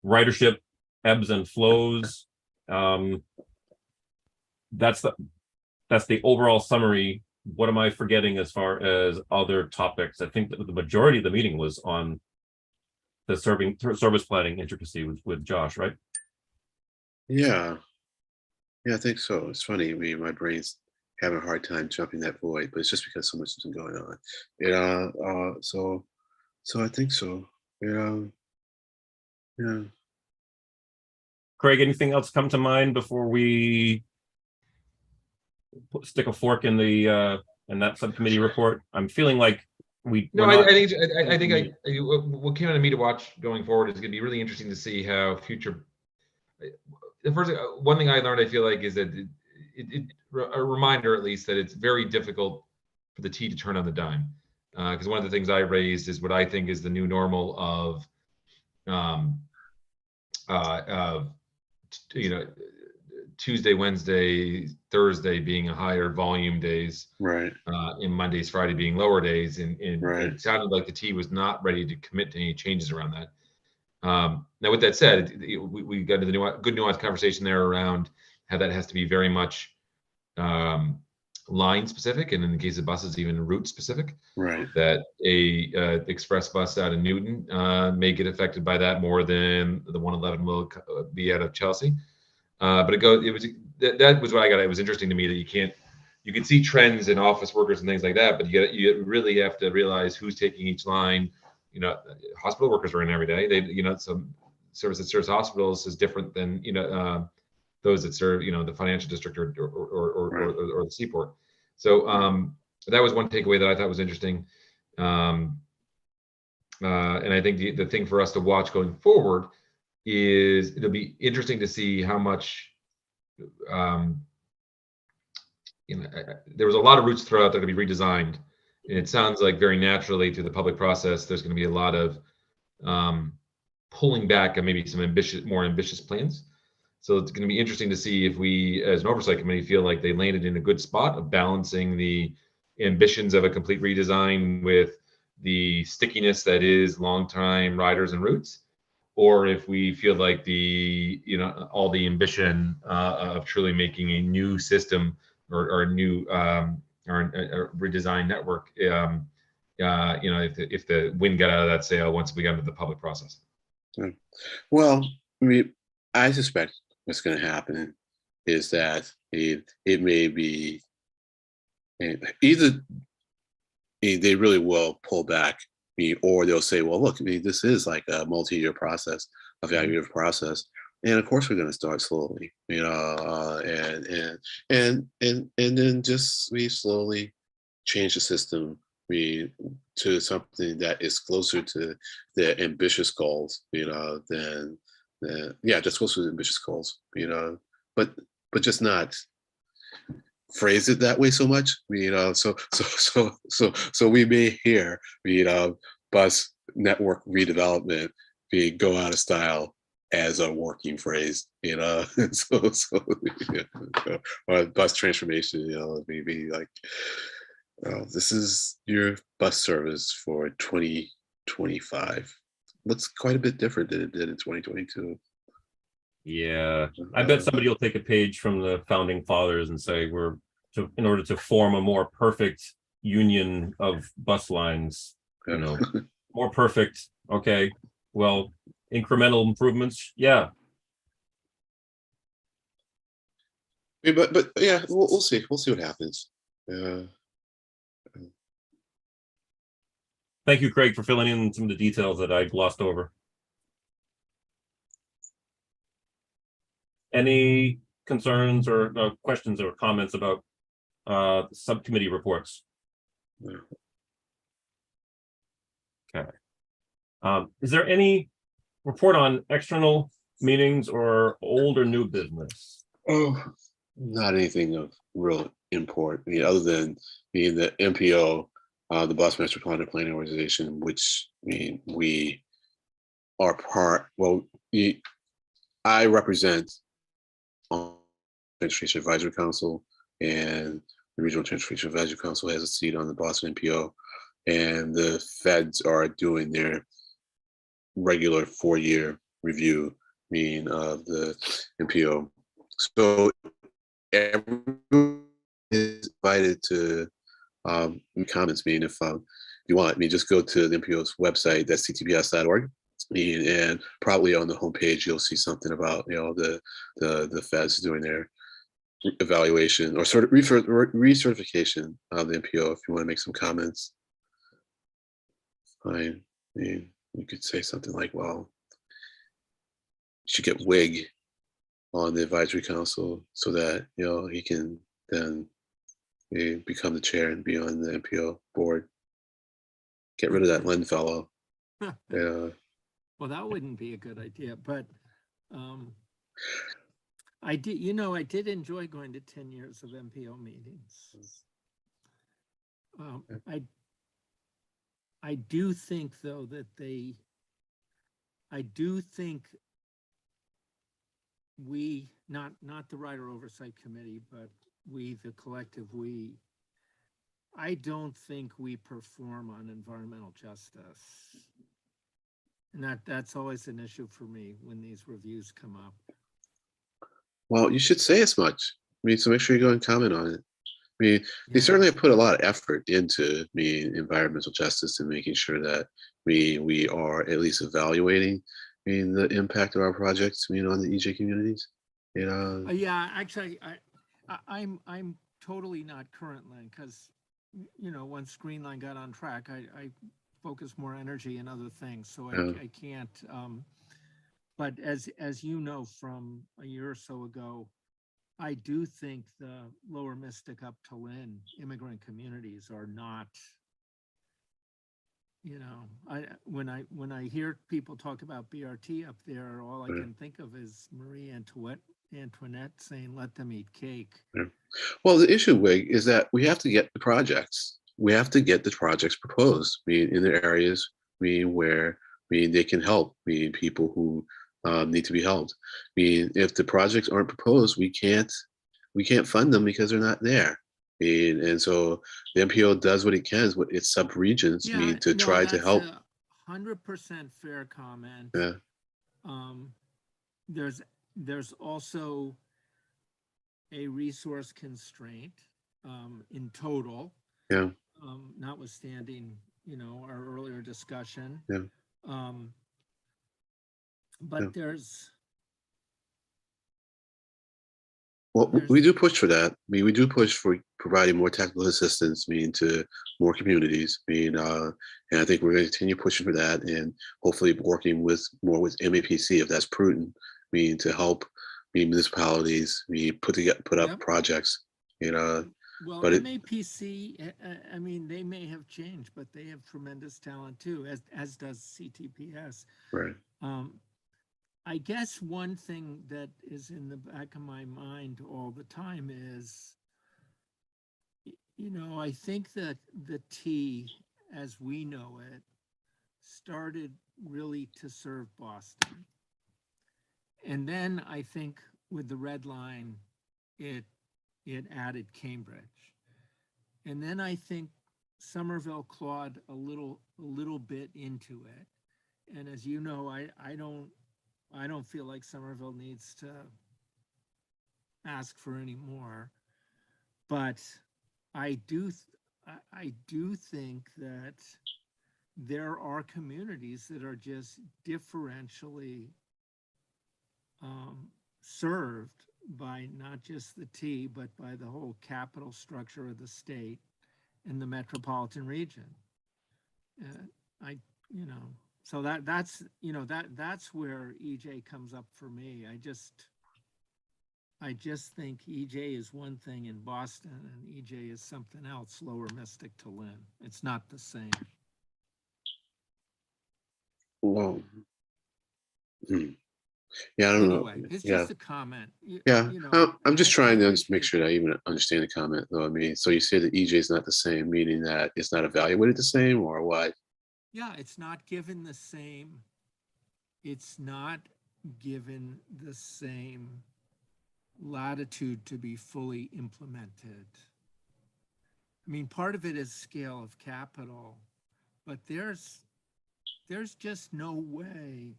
ridership ebbs and flows. That's the overall summary. What am I forgetting as far as other topics? I think that the majority of the meeting was on the service planning intricacy with Josh, right? Yeah, I think so. It's funny. I mean, my brain's having a hard time jumping that void, but it's just because so much has been going on. So I think so. Yeah. Craig, anything else come to mind before we stick a fork in the in that subcommittee report? I'm feeling like No, I think what came out of me to watch going forward is going to be really interesting to see how future. The first one thing I learned, I feel like, is that a reminder, at least, that it's very difficult for the T to turn on the dime. Because one of the things I raised is what I think is the new normal of, Tuesday, Wednesday, Thursday being a higher volume days, Right. And Mondays, Friday being lower days, and Right. it sounded like the T was not ready to commit to any changes around that. Now, with that said, we got into the good nuanced conversation there around how that has to be very much line specific, and in the case of buses, even route specific. Right. That a express bus out of Newton may get affected by that more than the 111 will be out of Chelsea. But that was what I got. It was interesting to me that you can see trends in office workers and things like that, but you really have to realize who's taking each line. Hospital workers are in every day. Some service that serves hospitals is different than those that serve the financial district or the seaport. So that was one takeaway that I thought was interesting. And I think the thing for us to watch going forward is it'll be interesting to see how much there was a lot of routes throughout that are going to be redesigned. And it sounds like very naturally through the public process, there's going to be a lot of pulling back and maybe some more ambitious plans. So it's going to be interesting to see if we, as an oversight committee, feel like they landed in a good spot of balancing the ambitions of a complete redesign with the stickiness that is long-time riders and routes, or if we feel like all the ambition of truly making a new system or a new or a redesigned network, if the wind got out of that sail once we got into the public process. Well, I mean, I suspect what's going to happen is that it may be either they really will pull back, or they'll say, well, look, this is like a multi-year process, evaluative process. And of course, we're going to start slowly, and then just we slowly change the system to something that is closer to the ambitious goals, just closer to the ambitious goals, but just not phrase it that way so much, so we may hear, bus network redevelopment go out of style as a working phrase, or bus transformation, maybe like, this is your bus service for 2025. Looks quite a bit different than it did in 2022. Yeah, I bet somebody will take a page from the founding fathers and say in order to form a more perfect union of bus lines, more perfect. Okay, well, incremental improvements, yeah. But yeah, we'll see. We'll see what happens. Thank you, Craig, for filling in some of the details that I glossed over. Any concerns or questions or comments about subcommittee reports? Okay. Is there any report on external meetings or old or new business? Oh, not anything of real import. Other than being the MPO, the Bus Master Planning Organization, which we are part. Well, I represent Transportation Advisory Council, and the Regional Transportation Advisory Council has a seat on the Boston MPO, and the feds are doing their regular 4-year review of the MPO. So everyone is invited to make comments. If you want, just go to the MPO's website, that's ctps.org. And probably on the homepage you'll see something about the feds doing their evaluation or sort of recertification of the MPO. If you want to make some comments, fine. You could say something like, well, you should get Wig on the advisory council so that he can then become the chair and be on the MPO board. Get rid of that Len fellow. Yeah. Well, that wouldn't be a good idea, but I did enjoy going to 10 years of MPO meetings. I do think, though, that we, not the Rider Oversight Committee, but we, the collective, I don't think we perform on environmental justice. And that's always an issue for me when these reviews come up. Well, you should say as much. So make sure you go and comment on it. They Yeah. certainly have put a lot of effort into environmental justice and making sure that we are at least evaluating the impact of our projects on the EJ communities. Yeah, actually, I'm totally not current, Len, because once Greenline got on track, I focused more energy in other things, so I can't. But as you know from a year or so ago, I do think the Lower Mystic up to Lynn immigrant communities are not. When I hear people talk about BRT up there, all I can think of is Marie Antoinette saying, "Let them eat cake." Yeah. Well, the issue, Wig, is that we have to get the projects. We have to get the projects proposed. In the areas where they can help people who need to be helped. If the projects aren't proposed, we can't fund them because they're not there. And so the MPO does what it can with its sub-regions to try to help. 100% fair comment. Yeah. There's also a resource constraint in total. Yeah. Notwithstanding, our earlier discussion. Yeah. But Yeah. Well, we do push for that. We do push for providing more technical assistance, to more communities. And I think we're going to continue pushing for that, and hopefully working more with MAPC if that's prudent. To help municipalities put up projects. Well, but MAPC, they may have changed, but they have tremendous talent too, as does CTPS. Right. I guess one thing that is in the back of my mind all the time is, I think that the T, as we know it, started really to serve Boston. And then I think with the Red Line, it added Cambridge. And then I think Somerville clawed a little bit into it. And as you know, I don't feel like Somerville needs to ask for any more, but I do think that there are communities that are just differentially served by not just the T, but by the whole capital structure of the state and the metropolitan region. So that's where EJ comes up for me. I just think EJ is one thing in Boston and EJ is something else, Lower Mystic to Lynn. It's not the same. Well, yeah, I don't know. It's just a comment. I'm just trying to make sure that I even understand the comment, though. So you say that EJ is not the same, meaning that it's not evaluated the same, or what? Yeah, it's not given the same. It's not given the same latitude to be fully implemented. Part of it is scale of capital, but there's just no way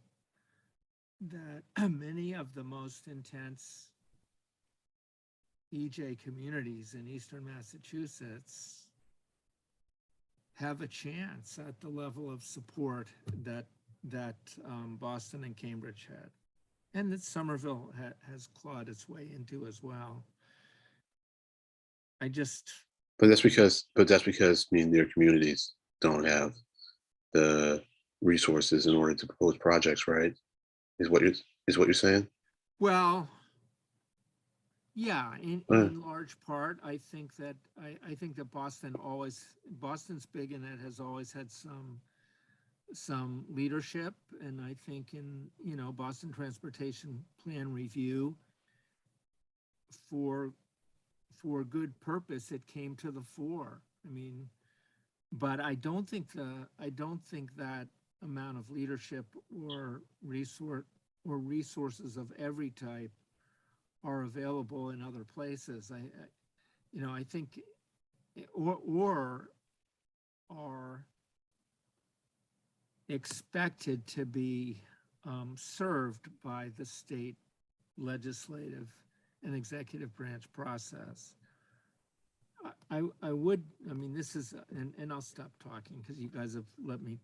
that many of the most intense EJ communities in Eastern Massachusetts have a chance at the level of support that Boston and Cambridge had, and that Somerville has clawed its way into as well. But that's because I mean their communities don't have the resources in order to propose projects, right? Is what you're saying? Well, yeah, in large part, I think that Boston's big and it has always had some leadership, and I think in Boston Transportation Plan Review, for good purpose, it came to the fore. I mean, but I don't think that amount of leadership or resources of every type are available in other places. I think or are expected to be served by the state legislative and executive branch process. I mean, this is, and I'll stop talking because you guys have let me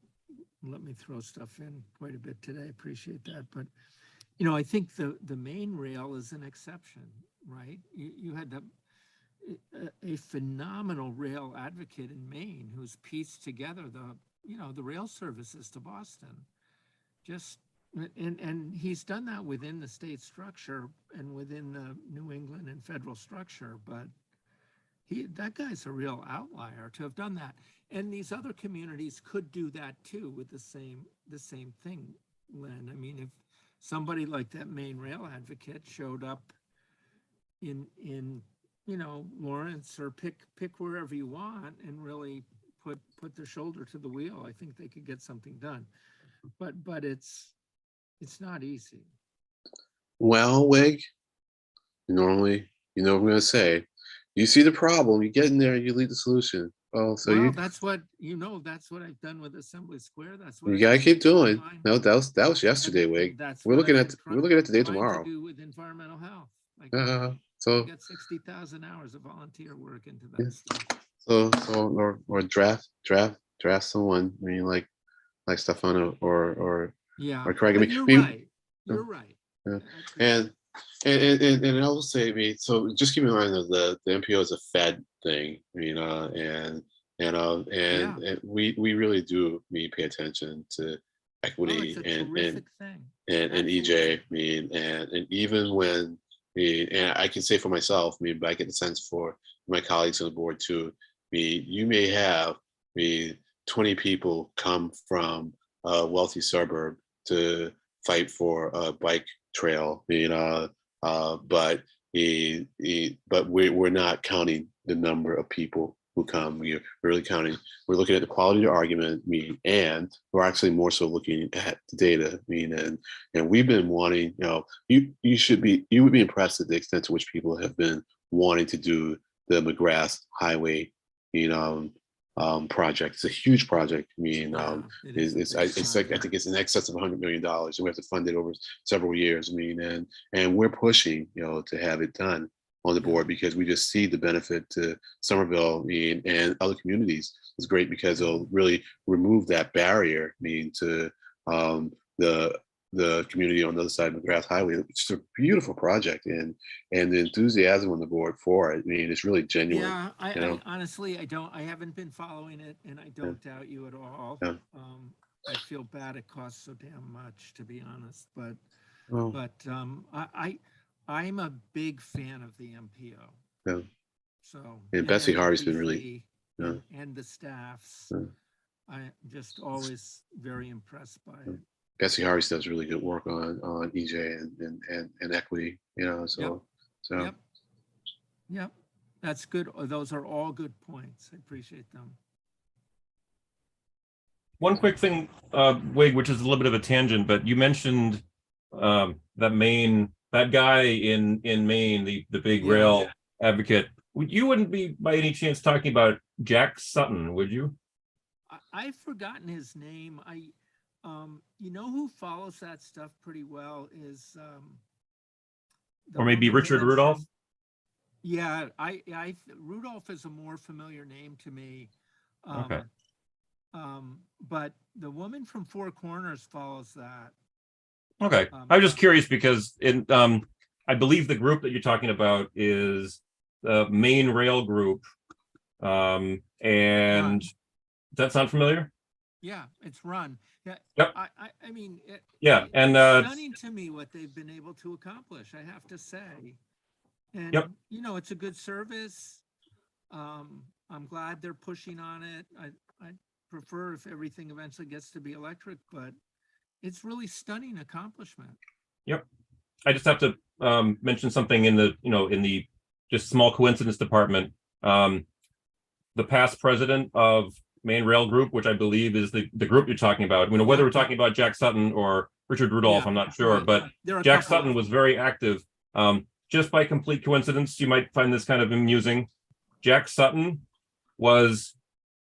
throw stuff in quite a bit today. Appreciate that. But, I think the main rail is an exception, right? You had a phenomenal rail advocate in Maine who's pieced together the rail services to Boston. And he's done that within the state structure and within the New England and federal structure, but that guy's a real outlier to have done that. And these other communities could do that too with the same thing, Len. I mean, if somebody like that Maine rail advocate showed up in Lawrence or pick wherever you want and really put their shoulder to the wheel, I think they could get something done. But it's not easy. Well, Wig, normally, what I'm going to say. You see the problem, you get in there, you lead the solution. Oh, so that's what I've done with Assembly Square. That's what you gotta keep doing. No, that was yesterday, Wig. We're looking at today, tomorrow. To do with environmental health. So get 60,000 hours of volunteer work into that yeah. stuff. So or draft someone. I mean, like Stefano or Craig. You're right. Yeah. And I will say, I mean, so just keep in mind that the MPO is a Fed thing, and we really do pay attention to equity and EJ. I mean, and even when and I can say for myself, but I get the sense for my colleagues on the board too. You may have 20 people come from a wealthy suburb to fight for a bike trail, but we're not counting the number of people who come. We're really counting. We're looking at the quality of the argument, and we're actually more so looking at the data. And we've been wanting. You would be impressed at the extent to which people have been wanting to do the McGrath Highway, project. It's a huge project. I think it's in excess of $100 million, and we have to fund it over several years. And we're pushing, to have it done on the board because we just see the benefit to Somerville, and other communities. It's great because it'll really remove that barrier, to the community on the other side of McGrath Highway. It's a beautiful project, and the enthusiasm on the board for it. It's really genuine. Yeah, I honestly, I haven't been following it, and I don't doubt you at all. Yeah. I feel bad it costs so damn much, to be honest. But I'm a big fan of the MPO. Yeah. So Betsy Harvey's been really and the staffs. I'm just always very impressed by it. Betsy Harvey does really good work on EJ and equity, Yep. That's good. Those are all good points. I appreciate them. One quick thing, Wig, which is a little bit of a tangent, but you mentioned that guy in Maine, the big rail advocate. You wouldn't be by any chance talking about Jack Sutton, would you? I've forgotten his name. You know who follows that stuff pretty well is the Or maybe woman Richard who Rudolph? mentioned- Yeah, Rudolph is a more familiar name to me. Okay. But the woman from Four Corners follows that. Okay. I was just curious because I believe the group that you're talking about is the Main Rail Group. And Run. does that sound familiar? Yeah, it's run. Yeah. Yep. I mean, Yeah, and it's stunning to me what they've been able to accomplish, I have to say. And Yep. you know, it's a good service. I'm glad they're pushing on it. I prefer if everything eventually gets to be electric, but it's really stunning accomplishment. Yep. I just have to mention something in the just small coincidence department. The past president of Main Rail Group, which I believe is the group you're talking about. You know, whether Yeah. we're talking about Jack Sutton or Richard Rudolph, Yeah, I'm not sure, right. but There are a Jack couple Sutton of was them. very active. Just by complete coincidence, you might find this kind of amusing. Jack Sutton was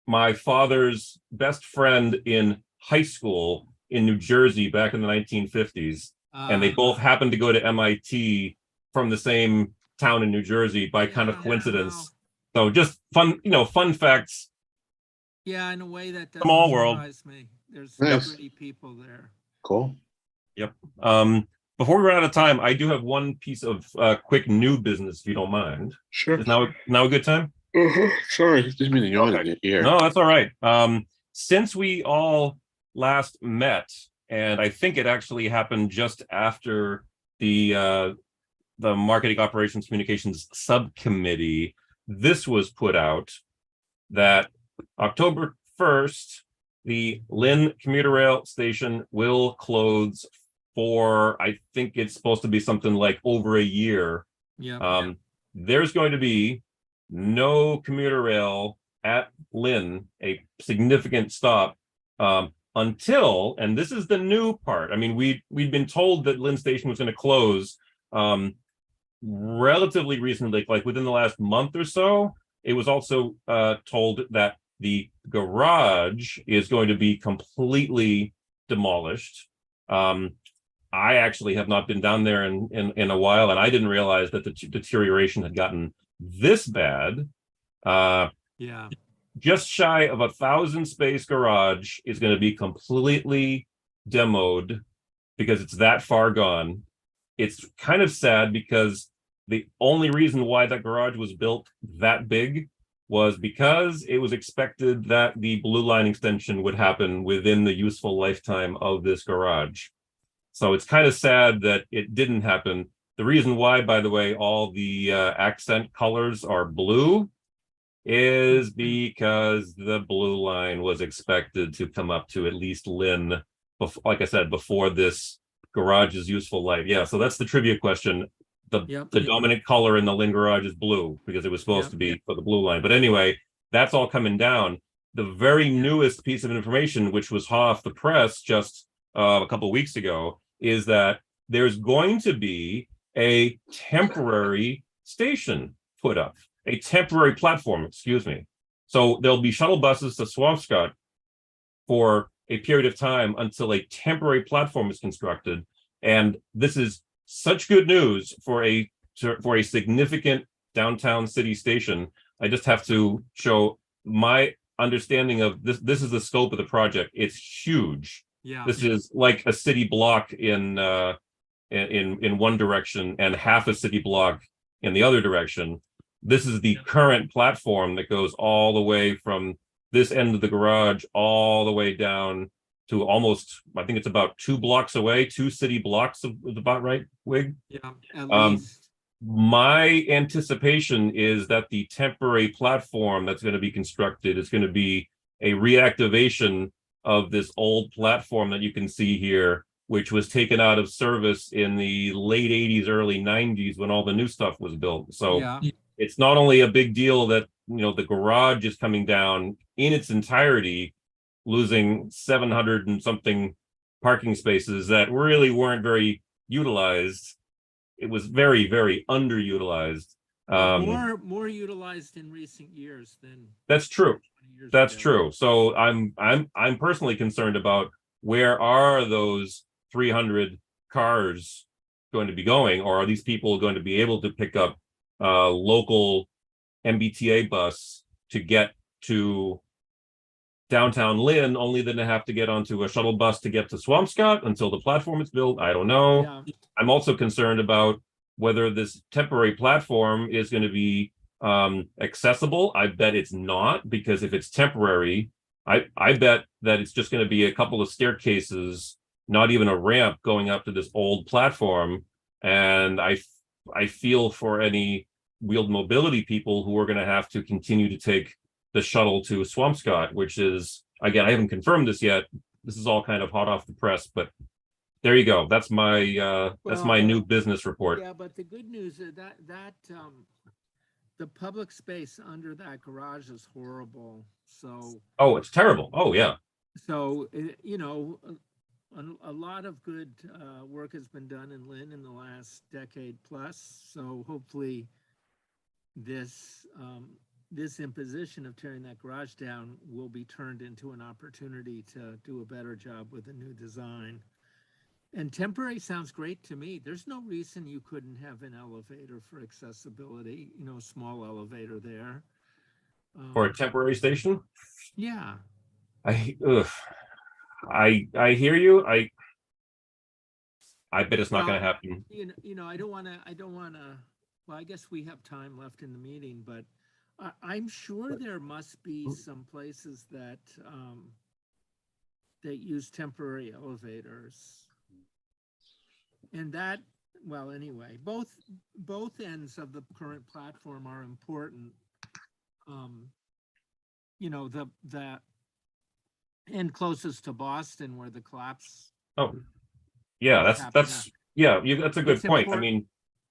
my father's best friend in high school in New Jersey back in the 1950s. And they both happened to go to MIT from the same town in New Jersey by kind of Yeah, coincidence. wow. So just fun facts. Yeah, in a way that doesn't Small world. surprise me. There's Nice. pretty people there. Cool. Before we run out of time, I do have one piece of quick new business, if you don't mind. Sure. Is now a good time? Sorry, just mean to yawn in your ear. No, that's all right. Since we all last met, and I think it actually happened just after the Marketing Operations Communications Subcommittee, this was put out that October 1st, the Lynn commuter rail station will close for, I think it's supposed to be something like over a year. Yeah. There's going to be no commuter rail at Lynn, a significant stop, until, and this is the new part. I mean, we'd been told that Lynn Station was going to close relatively recently, like within the last month or so. It was also told that the garage is going to be completely demolished. I actually have not been down there in a while, and I didn't realize that the deterioration had gotten this bad. Yeah. Just shy of 1,000 space garage is going to be completely demoed because it's that far gone. It's kind of sad because the only reason why that garage was built that big was because it was expected that the Blue Line extension would happen within the useful lifetime of this garage. So it's kind of sad that it didn't happen. The reason why, by the way, all the accent colors are blue is because the Blue Line was expected to come up to at least Lynn, like I said, before this garage's useful life. Yeah, so that's the trivia question. The dominant color in the Lynn garage is blue because it was supposed to be for the Blue Line. But anyway, that's all coming down. The very newest piece of information, which was hot off the press just a couple of weeks ago, is that there's going to be a temporary station put up. A temporary platform, excuse me. So there'll be shuttle buses to Swampscott for a period of time until a temporary platform is constructed. And this is such good news for a significant downtown city station. I just have to show my understanding of this. This is the scope of the project. It's huge. Yeah. This is like a city block in one direction and half a city block in the other direction. This is the current platform that goes all the way from this end of the garage all the way down to almost, I think it's about 2 blocks away, 2 city blocks of about right, Wig? Yeah, at least. My anticipation is that the temporary platform that's going to be constructed is going to be a reactivation of this old platform that you can see here, which was taken out of service in the late 80s, early 90s when all the new stuff was built. So it's not only a big deal that, the garage is coming down in its entirety, losing 700 and something parking spaces that really weren't very utilized. It was very, very underutilized. More utilized in recent years than that's true. 20 years That's ago. true. So I'm personally concerned about where are those 300 cars going to be going? Or are these people going to be able to pick up a local MBTA bus to get to downtown Lynn, only then to have to get onto a shuttle bus to get to Swampscott until the platform is built? I don't know. Yeah. I'm also concerned about whether this temporary platform is going to be accessible. I bet it's not, because if it's temporary, I bet that it's just going to be a couple of staircases, not even a ramp going up to this old platform. And I feel for any wheeled mobility people who are going to have to continue to take the shuttle to Swampscott, which is, again, I haven't confirmed this yet. This is all kind of hot off the press, but there you go. That's my new business report. Yeah, but the good news is that the public space under that garage is horrible. So, Oh, it's terrible. Oh, yeah. so you know, a lot of good work has been done in Lynn in the last decade plus. So hopefully this this imposition of tearing that garage down will be turned into an opportunity to do a better job with a new design. And temporary sounds great to me. There's no reason you couldn't have an elevator for accessibility, you know, a small elevator there. For a temporary station? Yeah. I hear you. I bet it's not going to happen. You know, I don't want to, well, I guess we have time left in the meeting, but I'm sure there must be some places that that use temporary elevators. And that, well, anyway, both ends of the current platform are important. You know, the end closest to Boston where the collapse. Oh, yeah, that's yeah, that's a good point. I mean,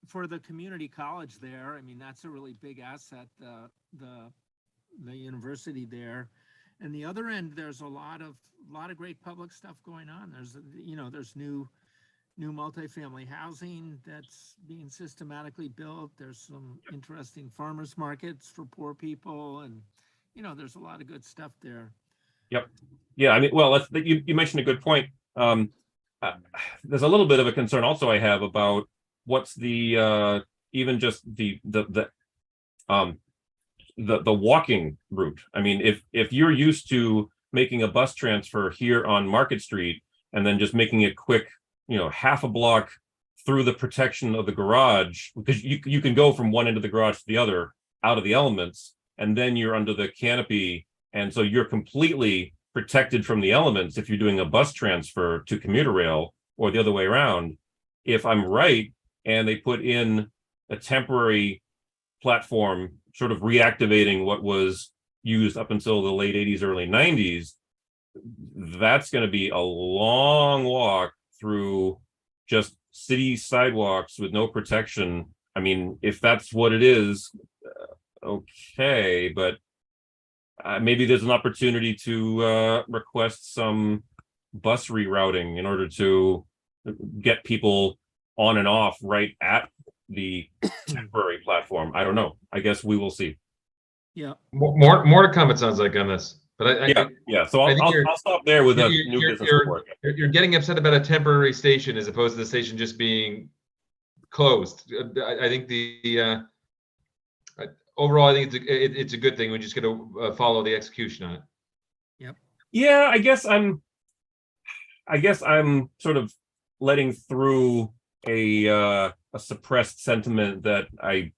for the community college there, I mean, that's a really big asset, the university there. And the other end, there's a lot of great public stuff going on. There's, you know, there's new multifamily housing that's being systematically built. There's some interesting farmers markets for poor people, and you know, there's a lot of good stuff there. Yep. Yeah, I mean, well, you mentioned a good point. There's a little bit of a concern also I have about what's the even just the walking route. I mean, if you're used to making a bus transfer here on Market Street and then just making it quick, you know, half a block through the protection of the garage, because you can go from one end of the garage to the other out of the elements, and then you're under the canopy, and so you're completely protected from the elements if you're doing a bus transfer to commuter rail or the other way around. If I'm right, and they put in a temporary platform, sort of reactivating what was used up until the late 80s, early 90s, that's going to be a long walk through just city sidewalks with no protection. I mean, if that's what it is, okay, but maybe there's an opportunity to request some bus rerouting in order to get people on and off right at the temporary platform. I don't know. I guess we will see. Yeah. More to come, it sounds like, on this. But yeah. So I'll stop there with a new business report. You're getting upset about a temporary station as opposed to the station just being closed. I think overall, I think it's a good thing. We just got to follow the execution on it. Yep. Yeah, I guess I'm sort of letting through a suppressed sentiment that I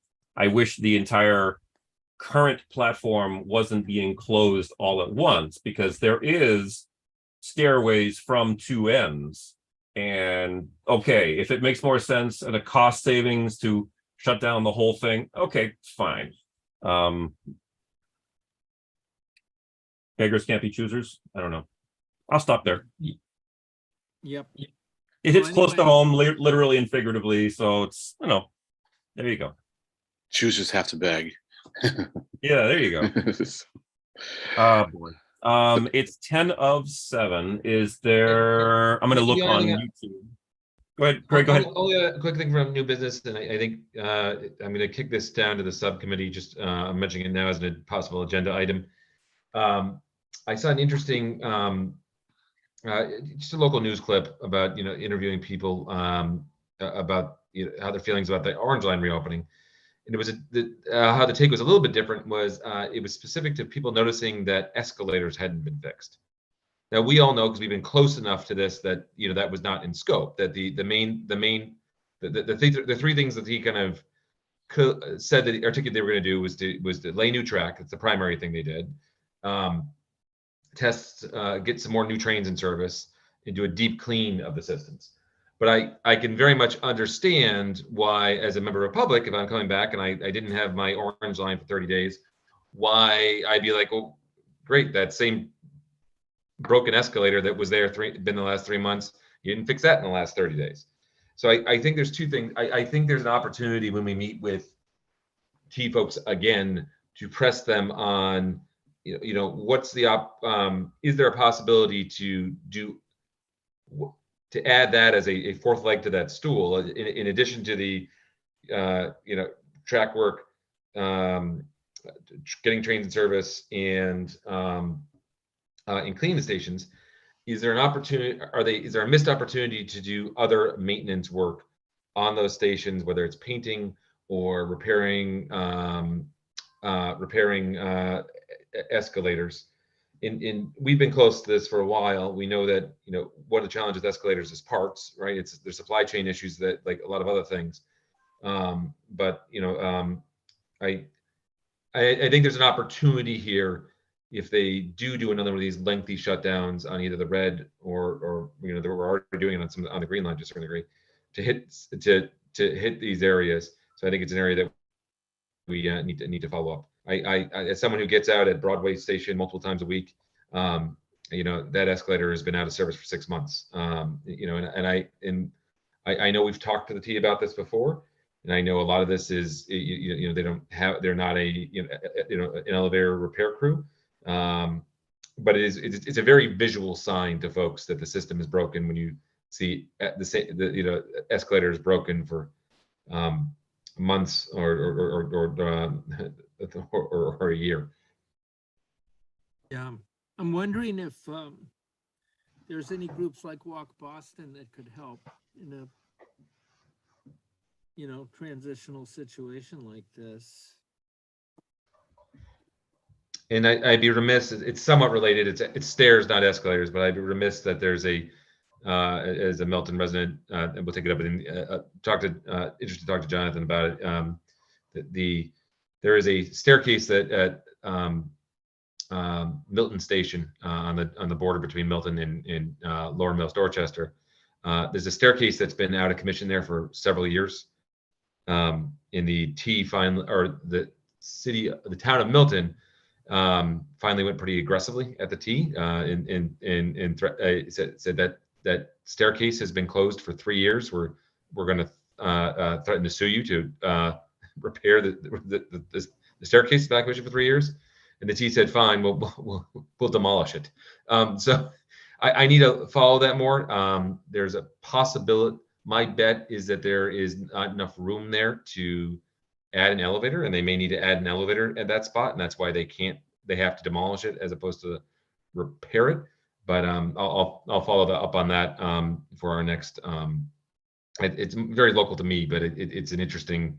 wish the entire current platform wasn't being closed all at once, because there is stairways from two ends. And okay, if it makes more sense and a cost savings to shut down the whole thing, okay, fine. Beggars can't be choosers. I don't know. I'll stop there. Yep. It hits close to home, literally and figuratively. So it's, you know, there you go. Choosers have to beg. Yeah, there you go. Oh boy. It's 10 of 7. Is there? I'm going to look on YouTube. Go ahead, Greg. Go ahead. Only a quick thing from new business, and I think I'm going to kick this down to the subcommittee. Just I'm mentioning it now as a possible agenda item. I saw an interesting just a local news clip about interviewing people about how their feelings about the Orange Line reopening. And it was how the take was a little bit different. Was it was specific to people noticing that escalators hadn't been fixed. Now we all know, because we've been close enough to this, that that was not in scope. That the three things that he kind of said that he articulated they were going to do was to lay new track. It's the primary thing they did. Test, get some more new trains in service, and do a deep clean of the systems. But I can very much understand why, as a member of the public, if I'm coming back and I didn't have my Orange Line for 30 days, why I'd be like, well, great, that same broken escalator that was there been the last 3 months, you didn't fix that in the last 30 days. So I think there's two things. I think there's an opportunity when we meet with T folks again to press them on, what's the is there a possibility to add that as a fourth leg to that stool, in addition to the track work, getting trains in service, and cleaning the stations. Is there an opportunity? Is there a missed opportunity to do other maintenance work on those stations, whether it's painting or repairing escalators? We've been close to this for a while. We know that one of the challenges with escalators is parts, right? There's supply chain issues, that like a lot of other things. But I think there's an opportunity here, if they do another one of these lengthy shutdowns on either the red or we're already doing it on the green line to a certain degree, to hit these areas. So I think it's an area that we need to follow up. I as someone who gets out at Broadway Station multiple times a week, that escalator has been out of service for 6 months. I know we've talked to the T about this before, and I know a lot of this is they're not an elevator repair crew, but it's a very visual sign to folks that the system is broken when you see the escalator is broken for months or a year. Yeah, I'm wondering if there's any groups like Walk Boston that could help in a transitional situation like this. And I'd be remiss, it's somewhat related, it's stairs, not escalators, but I'd be remiss that there's as a Milton resident, and we'll take it up and interested to talk to Jonathan about it. There is a staircase that at Milton Station, on the border between Milton and Lower Mills, Dorchester. There's a staircase that's been out of commission there for several years. In the the town of Milton finally went pretty aggressively at the T, and said that staircase has been closed for 3 years. We're going to threaten to sue you to repair the staircase back commission for 3 years. And the T said, fine, we'll demolish it. So I need to follow that more. There's a possibility. My bet is that there is not enough room there to add an elevator, and they may need to add an elevator at that spot, and that's why they have to demolish it as opposed to repair it. But I'll follow up on that for our next. It's very local to me, but it's an interesting.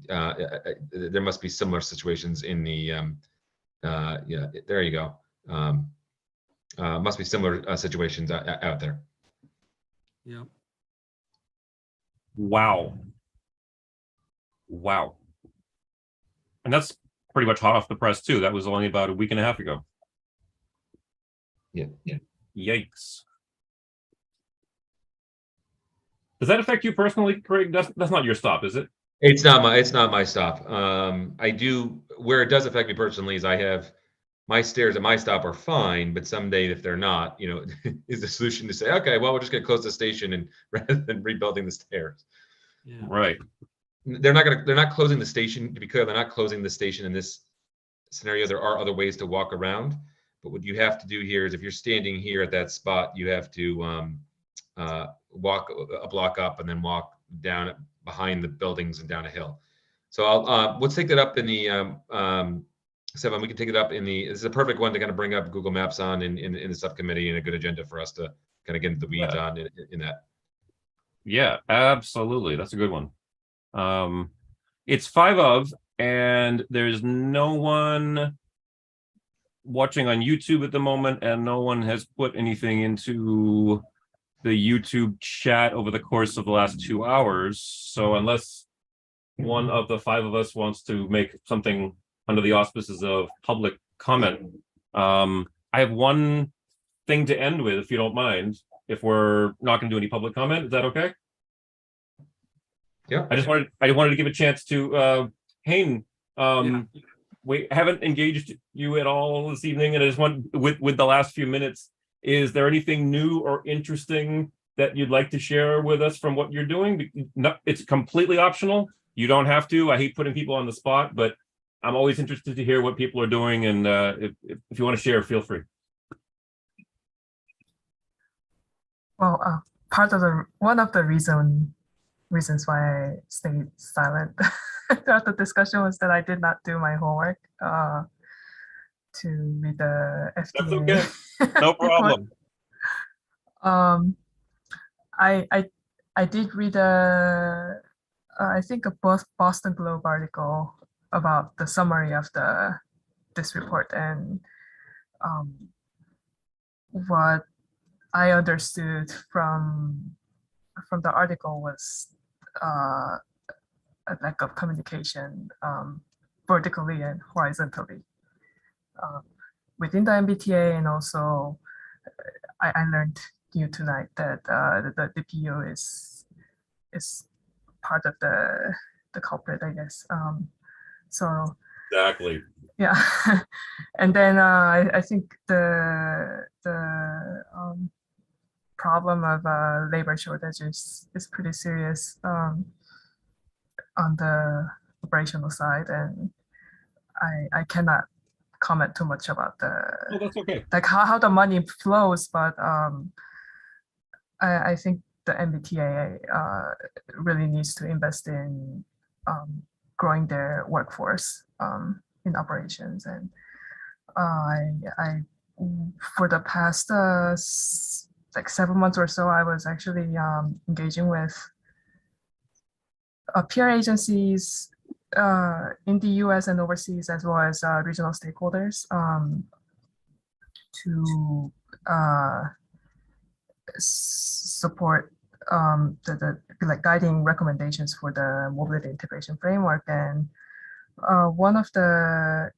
There must be similar situations in the. There you go. Must be similar situations out there. Yeah. Wow. And that's pretty much hot off the press too. That was only about a week and a half ago. Yeah. Yikes. Does that affect you personally, Craig? That's not your stop, is it? It's not my stop. I do, where it does affect me personally is I have my stairs at my stop are fine, but someday if they're not, is the solution to say, okay, well, we're just gonna close the station and rather than rebuilding the stairs. Yeah. Right. They're not closing the station. To be clear, they're not closing the station in this scenario. There are other ways to walk around, but what you have to do here is if you're standing here at that spot, you have to walk a block up and then walk down behind the buildings and down a hill. So let's take that up in the Sevan, we can take it up this is a perfect one to kind of bring up Google Maps on in the subcommittee, and a good agenda for us to kind of get into the weeds on in that. Yeah, absolutely. That's a good one. It's 5 of, and there's no one watching on YouTube at the moment, and no one has put anything into the YouTube chat over the course of the last 2 hours. So unless one of the 5 of us wants to make something under the auspices of public comment, I have one thing to end with, if you don't mind, if we're not going to do any public comment. Is that okay? Yeah. I wanted to give a chance to Hayne. We haven't engaged you at all this evening, and I just want, with the last few minutes, is there anything new or interesting that you'd like to share with us from what you're doing? No, it's completely optional. You don't have to. I hate putting people on the spot, but I'm always interested to hear what people are doing, and if you want to share, feel free. Well, one of the reasons why I stayed silent throughout the discussion was that I did not do my homework to read the FDA. That's okay. No problem. I did read I think a Boston Globe article about the summary of this report, and what I understood from the article was a lack of communication vertically and horizontally within the MBTA, and also I learned tonight that the DPO is part of the culprit, I guess. So Exactly. yeah, and then I think the problem of labor shortages is pretty serious on the operational side, and I cannot comment too much about Oh, that's okay. like how the money flows, but I think the MBTA really needs to invest in growing their workforce in operations, and I for the past like 7 months or so, I was actually engaging with peer agencies in the US and overseas, as well as regional stakeholders, to support the like guiding recommendations for the mobility integration framework. And one of the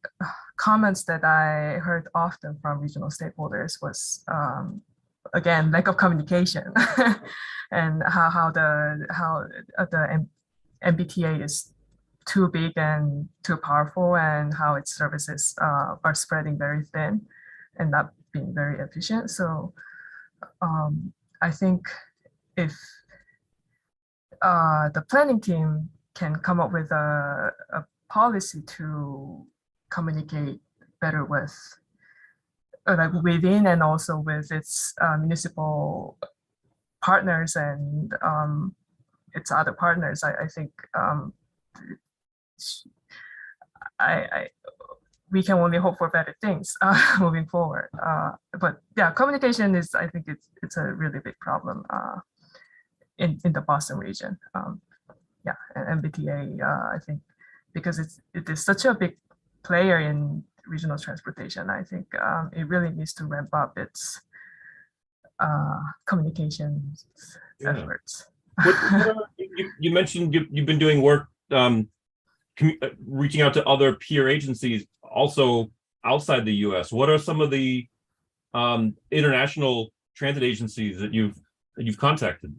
comments that I heard often from regional stakeholders was again, lack of communication and how the MBTA is too big and too powerful, and how its services are spreading very thin and not being very efficient. So I think if the planning team can come up with a policy to communicate better with like within and also with its municipal partners and its other partners, I think we can only hope for better things moving forward. But yeah, communication is, I think it's a really big problem in the Boston region. Yeah, and MBTA, I think, because it is such a big player in regional transportation, I think it really needs to ramp up its communications efforts. You mentioned you've been doing work reaching out to other peer agencies also outside the US. What are some of the international transit agencies that you've contacted?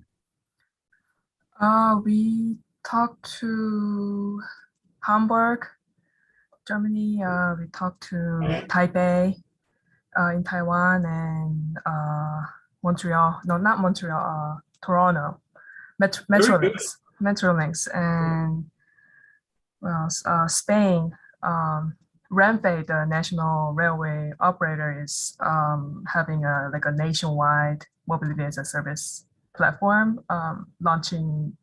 We talked to Hamburg, Germany. We talked to Taipei in Taiwan, and Montreal. No, not Montreal. Toronto. Metrolinx, and well, Spain. Renfe, the national railway operator, is having a nationwide mobility as a service platform launching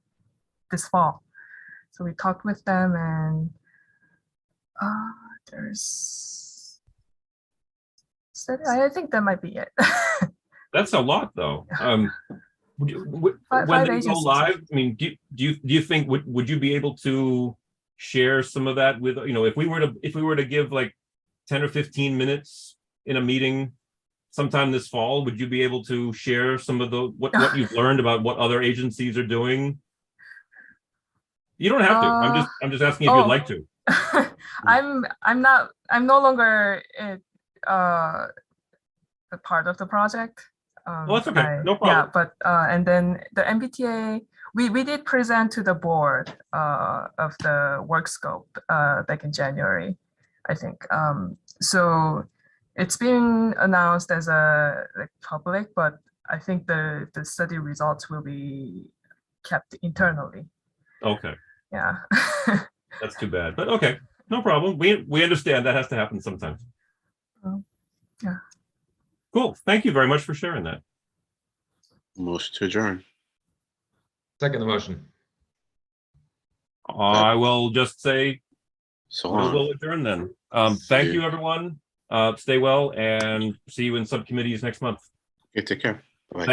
this fall. So we talked with them, and there's study. I think that might be it. That's a lot, though. When Five they go agencies. live, I mean, do you think would you be able to share some of that with, if we were to give like 10 or 15 minutes in a meeting sometime this fall, would you be able to share some of the what you've learned about what other agencies are doing? You don't have to. I'm just asking if you'd like to. I'm no longer a part of the project. Well, that's okay. No problem. Yeah, but and then the MBTA, we did present to the board of the work scope back in January, I think. So it's been announced as a public, but I think the study results will be kept internally. Okay. Yeah. That's too bad, but okay, no problem. We understand that has to happen sometimes. Yeah. Cool. Thank you very much for sharing that. Motion to adjourn. Second the motion. I will just say So we'll adjourn then. Thank you, everyone. Stay well and see you in subcommittees next month. Okay, take care.